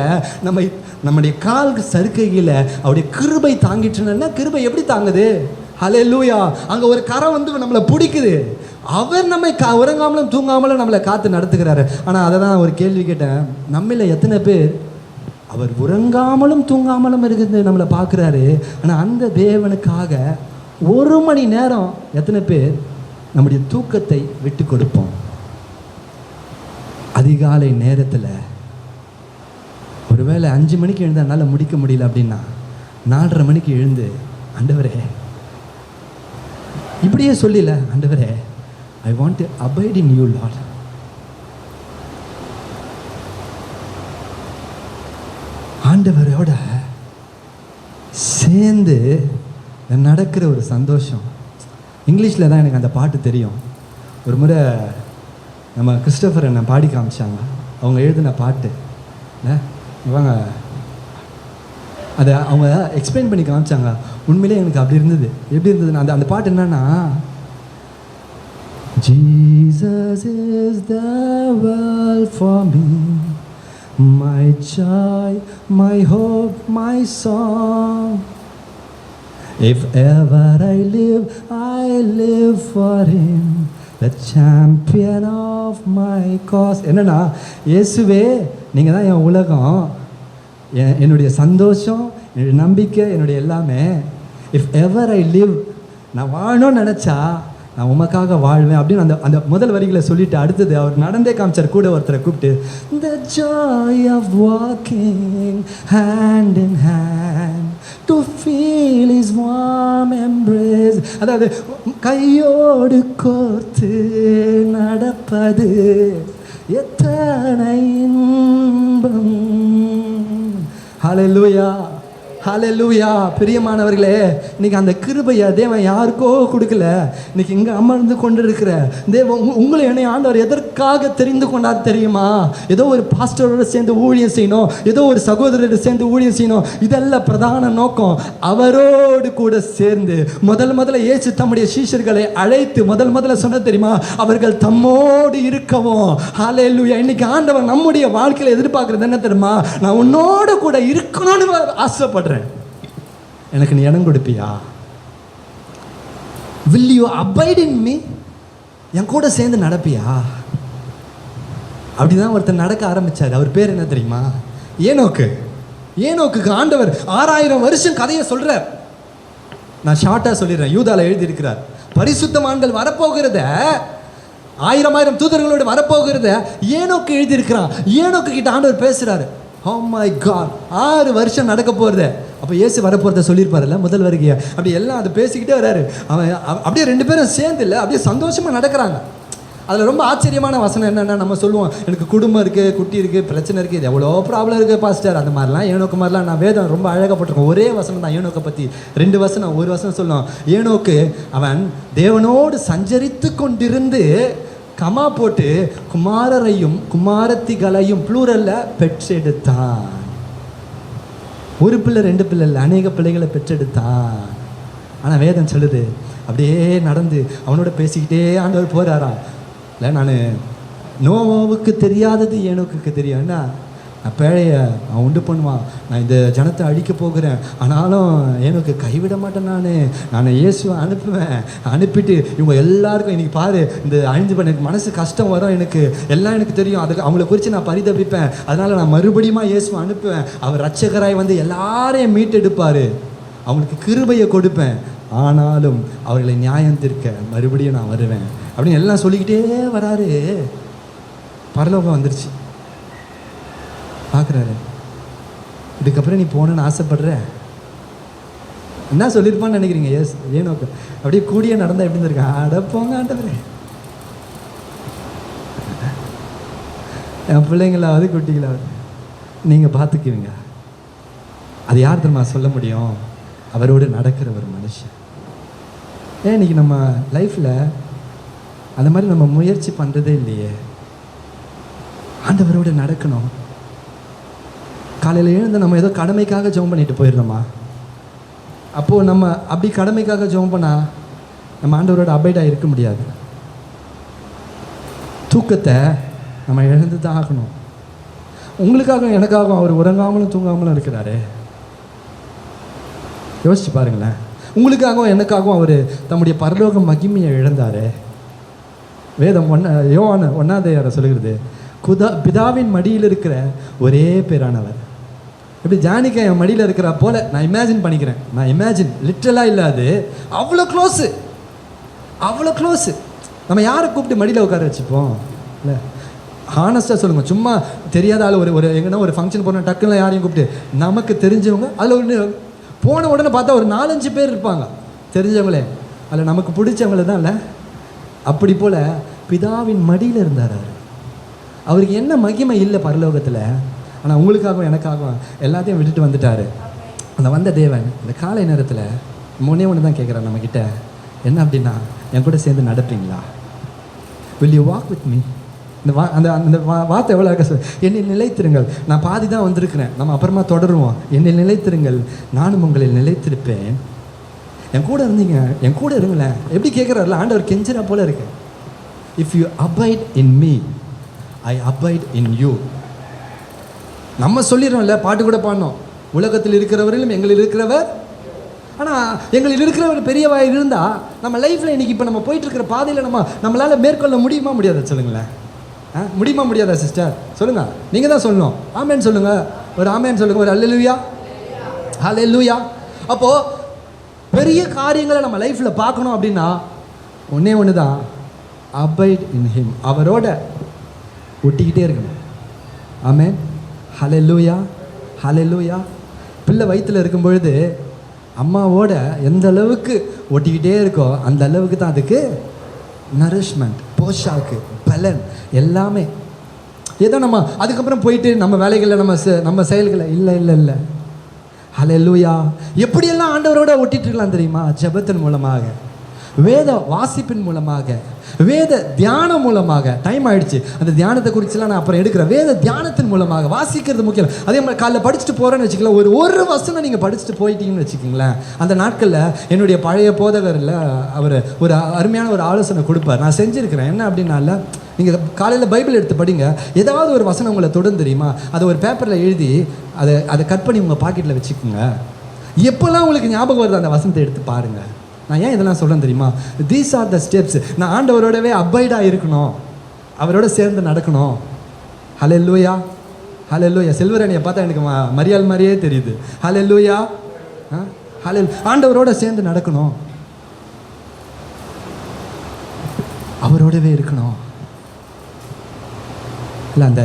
நம்முடைய கால் சறுக்கையில் அவருடைய கிருபை தாங்கிட்டுனா, கிருபை எப்படி தாங்குது? ஹல்லேலூயா. அங்கே ஒரு கரம் வந்து நம்மளை பிடிக்குது. அவர் நம்மை உறங்காமலும் தூங்காமலும் நம்மளை காத்து நடத்துகிறாரு. ஆனால் அதை தான் ஒரு கேள்வி கேட்டேன், நம்மள எத்தனை பேர் அவர் உறங்காமலும் தூங்காமலும் இருக்குது நம்மளை பார்க்குறாரு, ஆனால் அந்த தேவனுக்காக 1 மணி நேரம் எத்தனை பேர் நம்முடைய தூக்கத்தை விட்டு கொடுப்போம்? அதிகாலை நேரத்தில் ஒருவேளை 5 மணிக்கு எழுந்து என்னால் முடிக்க முடியல அப்படின்னா 4:30 மணிக்கு எழுந்து, ஆண்டவரே இப்படியே சொல்லல, ஆண்டவரே I want to abide in you Lord. ஆண்டவரோட சேர்ந்து நடக்கிற ஒரு சந்தோஷம். இங்கிலீஷில் தான் எனக்கு அந்த பாட்டு தெரியும். ஒரு முறை நம்ம கிறிஸ்டோஃபர் என்னை பாடி காமிச்சாங்க, அவங்க எழுதின பாட்டு. இவங்க அதை அவங்க எக்ஸ்பிளைன் பண்ணி காமிச்சாங்க. உண்மையிலே எனக்கு அப்படி இருந்தது. எப்படி இருந்ததுன்னா, அந்த பாட்டு என்னன்னா, Jesus is the world for me, my joy, my hope, my song. If ever I live for him, the champion of my cause. என்னன்னா, இயேசுவே நீங்கள் தான் என் உலகம், என்னுடைய சந்தோஷம், என்னுடைய நம்பிக்கை, என்னுடைய எல்லாமே. இஃப் எவர் ஐ லிவ், நான் வாழணும்னு நினச்சா நான் உமக்காக வாழ்வேன் அப்படின்னு அந்த முதல் வரிகளை சொல்லிட்டு, அடுத்தது அவர் நடந்தே காமிச்சார், கூட ஒருத்தரை கூப்பிட்டு, the joy of walking hand in hand to feel his warm embrace. அதாவது கையோடு கோர்த்து நடப்பது எத்தனை இன்பம். ஹல்லேலூயா, ஹல்லேலூயா. பிரியமானவர்களே, இன்னைக்கு அந்த கிருபையை தேவன் யாருக்கோ கொடுக்கல. இன்னைக்கு இங்கே அமர்ந்து கொண்டு இருக்கிற தேவன் உங்களை என்னை ஆண்டவர் எதற்காக தெரிந்து கொண்டார் தெரியுமா? ஏதோ ஒரு பாஸ்டரோடு சேர்ந்து ஊழியம் செய்யணும், ஏதோ ஒரு சகோதரரோடு சேர்ந்து ஊழியம் செய்யணும், இதெல்லாம் பிரதான நோக்கம். அவரோடு கூட சேர்ந்து முதல்ல இயேசு தம்முடைய சீஷர்களை அழைத்து முதல்ல சொன்ன தெரியுமா, அவர்கள் தம்மோடு இருக்கவும். ஹல்லேலூயா. இன்னைக்கு ஆண்டவர் நம்முடைய வாழ்க்கையில் எதிர்பார்க்கறது என்ன தெரியுமா? நான் உன்னோடு கூட இருக்கணும்னு ஆசைப்படுறேன். எனக்கு நீ இடம் கொடுப்பியா? will you abide in me? என் கூட சேர்ந்து நடப்பியா? அப்படிதான் ஒருத்தர் நடக்க ஆரம்பிச்சார். அவர் பேர் என்ன தெரியுமா? ஏனோக்கு ஆண்டவர் 6000 வருஷம் கதையை சொல்றார். நான் ஷார்ட்டா சொல்லிடுறேன். யூதால எழுதி இருக்கிறார், பரிசுத்தவான்கள் வரப்போகிறத, 1000 தூதர்களோடு வரப்போகிறத ஏனோக்கு எழுதி இருக்கிறான். ஏனோக்கு கிட்ட ஆண்டவர் பேசுறாரு. Oh my God, 6 வருஷம் நடக்க போகிறது. அப்போ இயேசு வரப்போகிறத சொல்லியிருப்பார்ல முதல் வருகையை. அப்படி எல்லாம் அதை பேசிக்கிட்டே வர்றாரு. அவன் அப்படியே 2 பேரும் சேர்ந்து இல்லை, அப்படியே சந்தோஷமாக நடக்கிறாங்க. அதில் ரொம்ப ஆச்சரியமான வசனம் என்னென்னா, நம்ம சொல்லுவோம், எனக்கு குடும்பம் இருக்குது, குட்டி இருக்குது, பிரச்சனை இருக்குது, இது எவ்வளோ ப்ராப்ளம் இருக்குது பாஸ்டர். அந்த மாதிரிலாம் ஏனோக்கு மாதிரிலாம் நான் வேதம் ரொம்ப அழகாக போட்டிருக்கேன். ஒரே வசனம் தான் ஏனோக்கை பற்றி. 2 வசனம். ஒரு வசனம் சொல்லுவோம், ஏனோக்கு அவன் தேவனோடு சஞ்சரித்து கொண்டிருந்து கமா போட்டு குமாரரையும் குமாரத்திகளையும் ப்ளூரல்ல பெற்றெடுத்தான். ஒரு பிள்ளை 2 பிள்ளை இல்லை, அநேக பிள்ளைகளை பெற்றெடுத்தான். ஆனால் வேதம் சொல்லுது, அப்படியே நடந்து அவனோட பேசிக்கிட்டே ஆண்டவர் போகிறாராம். இல்லை, நான் நோவாவுக்கு தெரியாதது ஏனோக்கு தெரியும். என்ன, நான் பேழையை அவன் உண்டு பண்ணுவான், நான் இந்த ஜனத்தை அழிக்க போகிறேன், ஆனாலும் ஏனோக்கு கைவிட மாட்டேன். நான் இயேசுவை அனுப்பிட்டு இவங்க எல்லாருக்கும் இன்றைக்கி பாரு, இந்த அழிஞ்சு பண்ண எனக்கு மனசு கஷ்டம் வரும், எனக்கு எல்லாம் எனக்கு தெரியும், அதுக்கு அவங்கள குறித்து நான் பரிதபிப்பேன், அதனால் நான் மறுபடியும் இயேசுவை அனுப்புவேன், அவர் ரட்சகராய் வந்து எல்லாரையும் மீட்டெடுப்பார், அவங்களுக்கு கிருபையை கொடுப்பேன், ஆனாலும் அவர்களை நியாயம் தீர்க்க மறுபடியும் நான் வருவேன் அப்படின்னு எல்லாம் சொல்லிக்கிட்டே வராரு. பரலோகம் வந்துருச்சு. பார்க்குறாரு, இதுக்கப்புறம் நீ போகணுன்னு ஆசைப்படுற, என்ன சொல்லியிருப்பான்னு நினைக்கிறீங்க? ஏனோக்கு அப்படியே கூடிய நடந்தால் எப்படி இருந்திருக்கேன்? அட போங்க ஆண்டவரே, என் பிள்ளைங்களாவது குட்டிகளாவது நீங்கள் பார்த்துக்குவீங்க. அது யார் தெரியுமா சொல்ல முடியும்? அவரோடு நடக்கிற ஒரு மனுஷன். ஏன் இன்னைக்கு நம்ம லைஃப்பில் அந்த மாதிரி நம்ம முயற்சி பண்ணுறதே இல்லையே? ஆண்டவரோடு நடக்கணும். காலையில் எழுந்து நம்ம ஏதோ கடமைக்காக ஜெபம் பண்ணிட்டு போயிடுறோமா? அப்போது நம்ம அப்படி கடமைக்காக ஜெபம் பண்ணால் நம்ம ஆண்டவரோட அபைடாக இருக்க முடியாது. தூக்கத்தை நம்ம இழந்து தான் ஆகணும். உங்களுக்காகவும் எனக்காகவும் அவர் உறங்காமலும் தூங்காமலும் இருக்கிறாரு. யோசிச்சு பாருங்களேன். உங்களுக்காகவும் எனக்காகவும் அவர் தம்முடைய பரலோக மகிமையை இழந்தார். வேதம் யோவான் 1 சொல்லுகிறது, பிதாவின் மடியில் இருக்கிற ஒரே பேரானவர். இப்படி ஜானிக்கா என் மடியில் இருக்கிற போல நான் இமேஜின் பண்ணிக்கிறேன். நான் இமேஜின் லிட்ரலாக இல்லாது அவ்வளோ க்ளோஸு, அவ்வளோ க்ளோஸு. நம்ம யாரை கூப்பிட்டு மடியில் உட்கார வச்சுப்போம்? இல்லை, ஹானஸ்ட்டாக சொல்லுங்கள். சும்மா தெரியாத ஆள் ஒரு எங்கன்னா ஒரு ஃபங்க்ஷன் போன டக்குன்னு யாரையும் கூப்பிட்டு நமக்கு தெரிஞ்சவங்க அதில் ஒன்று போன உடனே பார்த்தா ஒரு 4-5 பேர் இருப்பாங்க தெரிஞ்சவங்களே. அதில் நமக்கு பிடிச்சவங்கள தான் இல்லை. அப்படி போல் பிதாவின் மடியில் இருந்தார் அவர். அவருக்கு என்ன மகிமை இல்லை பரலோகத்தில், ஆனால் உங்களுக்காகவும் எனக்காகவும் எல்லாத்தையும் விட்டுட்டு வந்துட்டார். அந்த வந்த தேவன் இந்த காலை நேரத்தில் ஒன்று தான் கேட்குறாரு நம்மக்கிட்ட, என்ன அப்படின்னா, என் கூட சேர்ந்து நடப்பீங்களா? will you walk with me? அந்த வார்த்தை எவ்வளோ இருக்க சொல், என்னில் நிலைத்திருங்கள். நான் பாதி தான் வந்திருக்கிறேன், நம்ம அப்புறமா தொடருவோம். என்னில் நிலைத்திருங்கள், நானும் உங்களில் நிலைத்திருப்பேன். என் கூட இருந்தீங்க, என் கூட இருங்களேன். எப்படி கேட்குறாருல ஆண்டவர், கெஞ்சிரா போல இருக்கு. If you abide in me I abide in you. நம்ம சொல்லிடுறோம்ல, பாட்டு கூட பாடணும், உலகத்தில் இருக்கிறவரிலும் எங்களில் இருக்கிறவர். ஆனால் எங்களில் இருக்கிறவர் பெரியவாக இருந்தால் நம்ம லைஃப்பில் இன்றைக்கி இப்போ நம்ம போயிட்டுருக்கிற பாதையில் நம்மளால் மேற்கொள்ள முடியுமா முடியாதா சொல்லுங்களேன்? முடியுமா முடியாதா சிஸ்டர்? சொல்லுங்கள், நீங்கள் தான் சொல்லணும். ஆமேன்னு சொல்லுங்கள், ஒரு ஆமேன்னு சொல்லுங்கள், ஒரு அல்லேலூயா, ஹல்லேலூயா. அப்போது பெரிய காரியங்களை நம்ம லைஃப்பில் பார்க்கணும் அப்படின்னா ஒன்று தான், அபைட் இன் ஹிம். அவரோட ஒட்டிக்கிட்டே இருக்கணும். ஆமேன், ஹல்லேலூயா, ஹல்லேலூயா. பிள்ளை வயிற்றில் இருக்கும் பொழுது அம்மாவோட எந்த அளவுக்கு ஒட்டிக்கிட்டே இருக்கோ அந்த அளவுக்கு தான் அதுக்கு நரிஷ்மெண்ட், போஷாக்கு, பலன் எல்லாமே. ஏதோ நம்ம அதுக்கப்புறம் போயிட்டு நம்ம வேலைகளில் நம்ம செயல்களை இல்லை. ஹல்லேலூயா. எப்படியெல்லாம் ஆண்டவரோட ஒட்டிட்டு இருக்கலாம் தெரியுமா? ஜெபத்தின் மூலமாக, வேத வாசிப்பின் மூலமாக, வேத தியானம் மூலமாக. டைம் ஆயிடுச்சு, அந்த தியானத்தை குறிச்செல்லாம் நான் அப்புறம் எடுக்கிறேன். வேத தியானத்தின் மூலமாக வாசிக்கிறது முக்கியம். அதே மாதிரி காலைல படிச்சுட்டு போகிறேன்னு வச்சுக்கலாம், ஒரு வசனம் நீங்கள் படிச்சுட்டு போயிட்டீங்கன்னு வச்சுக்கிங்களேன். அந்த நாட்களில் என்னுடைய பழைய போதகரில் அவர் ஒரு அருமையான ஒரு ஆலோசனை கொடுப்பார். நான் செஞ்சுருக்கிறேன். என்ன அப்படின்னால, நீங்கள் காலையில் பைபிள் எடுத்து படிங்க, ஏதாவது ஒரு வசனம் உங்களை தொடர்ந்து தெரியுமா, அதை ஒரு பேப்பரில் எழுதி அதை கட் பண்ணி உங்கள் பாக்கெட்டில் வச்சுக்கோங்க. எப்போல்லாம் உங்களுக்கு ஞாபகம் வருது அந்த வசனத்தை எடுத்து பாருங்கள். நான் ஏன் இதெல்லாம் சொல்கிறேன் தெரியுமா? These are the steps. நான் ஆண்டவரோடவே அபைடாக இருக்கணும், அவரோட சேர்ந்து நடக்கணும். ஹல்லேலூயா, ஹல்லேலூயா. செல்வரணியை பார்த்தா எனக்கு மரியாள் மாதிரியே தெரியுது. ஹல்லேலூயா, ஆண்டவரோட சேர்ந்து நடக்கணும், அவரோடவே இருக்கணும். இல்லை, அந்த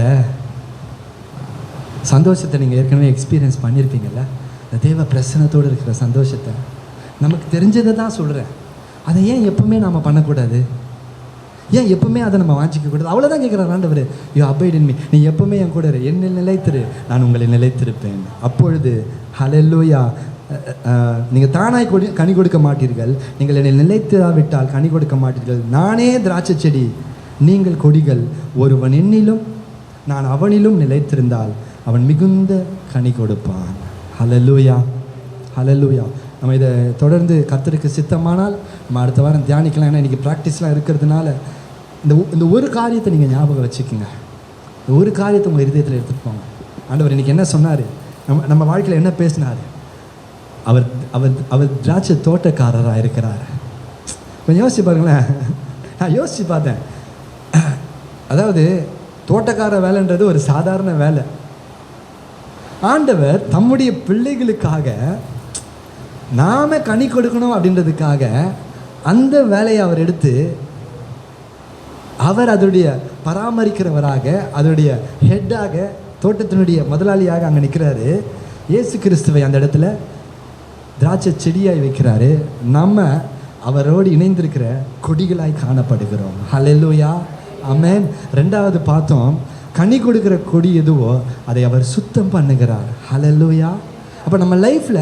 சந்தோஷத்தை நீங்கள் ஏற்கனவே எக்ஸ்பீரியன்ஸ் பண்ணியிருப்பீங்கள்ல, இந்த தேவ பிரசன்னத்தோடு இருக்கிற சந்தோஷத்தை. நமக்கு தெரிஞ்சதை தான் சொல்கிறேன். அதை ஏன் எப்பவுமே நாம் பண்ணக்கூடாது? ஏன் எப்பவுமே அதை நம்ம வாஞ்சிக்கக்கூடாது? அவ்வளோதான் கேட்குறாரு ஆண்டவர். யூ அபைட் இன் மீ, நீ எப்பவுமே என் கூட இரு, என்னில் நிலைத்திரு, நான் உங்களை நிலைத்திருப்பேன். அப்பொழுது ஹல்லேலூயா, நீங்கள் தானாய் கனி கொடுக்க மாட்டீர்கள், நீங்கள் என்னை நிலைத்திராவிட்டால் கனி கொடுக்க மாட்டீர்கள். நானே திராட்சை செடி, நீங்கள் கொடிகள். ஒருவன் என்னிலும் நான் அவனிலும் நிலைத்திருந்தால் அவன் மிகுந்த கனி கொடுப்பான். ஹல்லேலூயா, ஹல்லேலூயா. நம்ம இதை தொடர்ந்து கர்த்தருக்கு சித்தமானால் நம்ம அடுத்த வாரம் தியானிக்கலாம். ஏன்னா இன்றைக்கி ப்ராக்டிஸ்லாம் இருக்கிறதுனால இந்த ஒரு காரியத்தை நீங்கள் ஞாபகம் வச்சுக்கோங்க. இந்த ஒரு காரியத்தை உங்கள் இருதயத்தில் எடுத்துகிட்டு போங்க. ஆண்டவர் இன்றைக்கி என்ன சொன்னார், நம்ம வாழ்க்கையில் என்ன பேசினார்? அவர் அவர் அவர் திராட்சை தோட்டக்காரராக இருக்கிறார். கொஞ்சம் யோசிச்சு பாருங்களேன். நான் யோசித்து பார்த்தேன். அதாவது தோட்டக்கார வேலைன்றது ஒரு சாதாரண வேலை. ஆண்டவர் தம்முடைய பிள்ளைகளுக்காக நாம கனி கொடுக்கணும் அப்படின்றதுக்காக அந்த வேலையை அவர் எடுத்து, அவர் அதோடைய பராமரிக்கிறவராக, அதோடைய ஹெட்டாக, தோட்டத்தினுடைய முதலாளியாக அங்கே நிற்கிறாரு. இயேசு கிறிஸ்துவை அந்த இடத்துல திராட்சை செடியாய் வைக்கிறாரு. நம்ம அவரோடு இணைந்திருக்கிற கொடிகளாய் காணப்படுகிறோம். ஹல்லேலூயா, ஆமென். ரெண்டாவது பார்த்தோம், கனி கொடுக்குற கொடி எதுவோ அதை அவர் சுத்தம் பண்ணுகிறார். ஹல்லேலூயா. அப்போ நம்ம லைஃப்பில்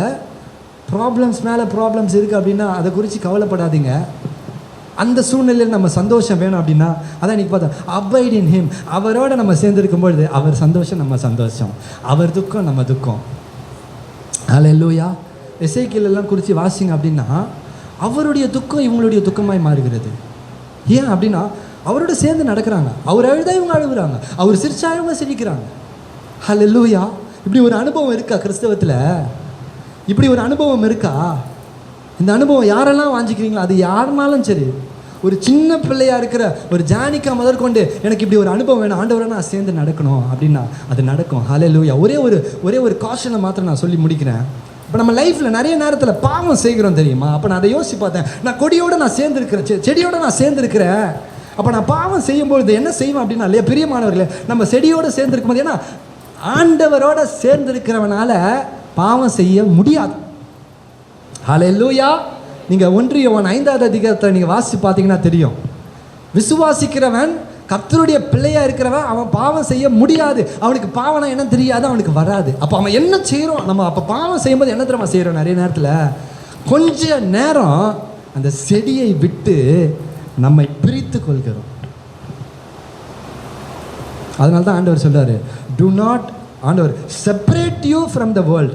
ப்ராப்ளம்ஸ் மேலே ப்ராப்ளம்ஸ் இருக்குது அப்படின்னா அதை குறித்து கவலைப்படாதீங்க. அந்த சூழ்நிலையில் நம்ம சந்தோஷம் வேணும் அப்படின்னா அதான் இன்றைக்கி பார்த்தோம், அபைட் இன் ஹிம். அவரோட நம்ம சேர்ந்துருக்கும் பொழுது அவர் சந்தோஷம் நம்ம சந்தோஷம், அவர் துக்கம் நம்ம துக்கம். ஹல்லேலூயா. எசேக்கியேல் எல்லாம் குறித்து வாசிங்க அப்படின்னா அவருடைய துக்கம் இவங்களுடைய துக்கமாய் மாறுகிறது. ஏன் அப்படின்னா அவரோட சேர்ந்து நடக்கிறாங்க. அவர் அழுதா இவங்க அழுகுறாங்க, அவர் சிரிச்சா இவங்க சிரிக்கிறாங்க. ஹல்லேலூயா. இப்படி ஒரு அனுபவம் இருக்கா கிறிஸ்தவத்தில்? இப்படி ஒரு அனுபவம் இருக்கா? இந்த அனுபவம் யாரெல்லாம் வாஞ்சிக்கிறீங்களோ அது யாருனாலும் சரி, ஒரு சின்ன பிள்ளையாக இருக்கிற ஒரு ஜானிக்கா முதற்கொண்டு எனக்கு இப்படி ஒரு அனுபவம் வேணும், ஆண்டவரை நான் சேர்ந்து நடக்கணும் அப்படின்னா அது நடக்கும். ஹல்லேலூயா. ஒரே ஒரு காஷனை மாத்திரம் நான் சொல்லி முடிக்கிறேன். இப்போ நம்ம லைஃப்பில் நிறைய நேரத்தில் பாவம் செய்கிறோம் தெரியுமா? அப்போ நான் அதை யோசிச்சு பார்த்தேன். நான் கொடியோடு நான் சேர்ந்துருக்கிறேன், செடியோடு நான் சேர்ந்துருக்கிறேன். அப்போ நான் பாவம் செய்யும்பொழுது என்ன செய்வேன் அப்படின்னா, இல்லையா பிரியமானவர்களே, நம்ம செடியோடு சேர்ந்துருக்கும் போது, ஏன்னா ஆண்டவரோட சேர்ந்திருக்கிறவனால பாவம் செய்ய முடியாது. ஹல்லேலூயா. நீங்கள் 1 யோவான் 5வது அதிகாரத்தில் நீங்கள் வாசித்து பார்த்தீங்கன்னா தெரியும். விசுவாசிக்கிறவன், கர்த்தருடைய பிள்ளையாக இருக்கிறவன், அவன் பாவம் செய்ய முடியாது. அவனுக்கு பாவம் என்ன தெரியாது, அவனுக்கு வராது. அப்போ அவன் என்ன செய்கிறோம்? நம்ம அப்போ பாவம் செய்யும்போது என்ன தெரியுமா செய்கிறோம்? நிறைய நேரத்தில் கொஞ்ச நேரம் அந்த செடியை விட்டு நம்மை பிரித்து கொள்கிறோம். அதனால தான் ஆண்டவர் சொல்றாரு, டு நாட், ஆண்டவர் separate you from the world.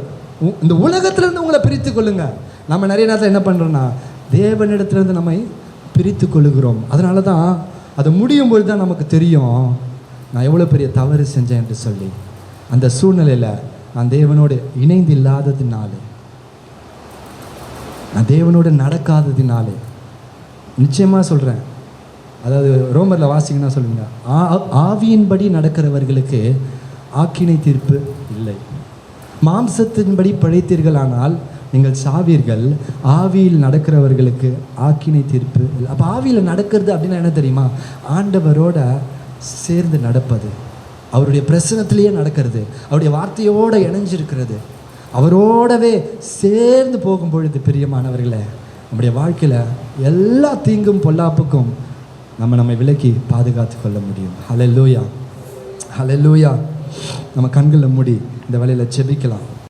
இந்த உலகத்திலிருந்து உங்களை பிரித்து கொள்ளுங்க. நம்ம நிறைய நேரத்தில் என்ன பண்ணுறோம்னா தேவனிடத்திலிருந்து நம்மை பிரித்து கொள்ளுகிறோம். அதனால தான் அது முடியும் பொழுது தான் நமக்கு தெரியும் நான் எவ்வளோ பெரிய தவறு செஞ்சேன் என்று சொல்லி. அந்த சூழ்நிலையில் நான் தேவனோடு இணைந்து இல்லாததினாலே, நான் தேவனோடு நடக்காததினாலே, நிச்சயமாக சொல்கிறேன், அதாவது ரோமரில் வாசிங்கன்னா சொல்லுங்க, ஆவியின்படி நடக்கிறவர்களுக்கு ஆக்கினை தீர்ப்பு இல்லை. மாம்சத்தின்படி படைத்தீர்களானால் நீங்கள் சாவீர்கள், ஆவியில் நடக்கிறவர்களுக்கு ஆக்கினை தீர்ப்பு இல்லை. அப்போ ஆவியில் நடக்கிறது அப்படின்னா என்ன தெரியுமா? ஆண்டவரோட சேர்ந்து நடப்பது, அவருடைய பிரசனத்திலேயே நடக்கிறது, அவருடைய வார்த்தையோடு இணைஞ்சிருக்கிறது, அவரோடவே சேர்ந்து போகும் பொழுது பிரியமானவர்களே, நம்முடைய வாழ்க்கையில் எல்லா தீங்கும் பொல்லாப்புக்கும் நம்மை விலக்கி பாதுகாத்து கொள்ள முடியும். ஹல்லேலூயா, ஹல்லேலூயா. நம்ம கண்களை மூடி இந்த வேளையில் ஜெபிக்கலாம்.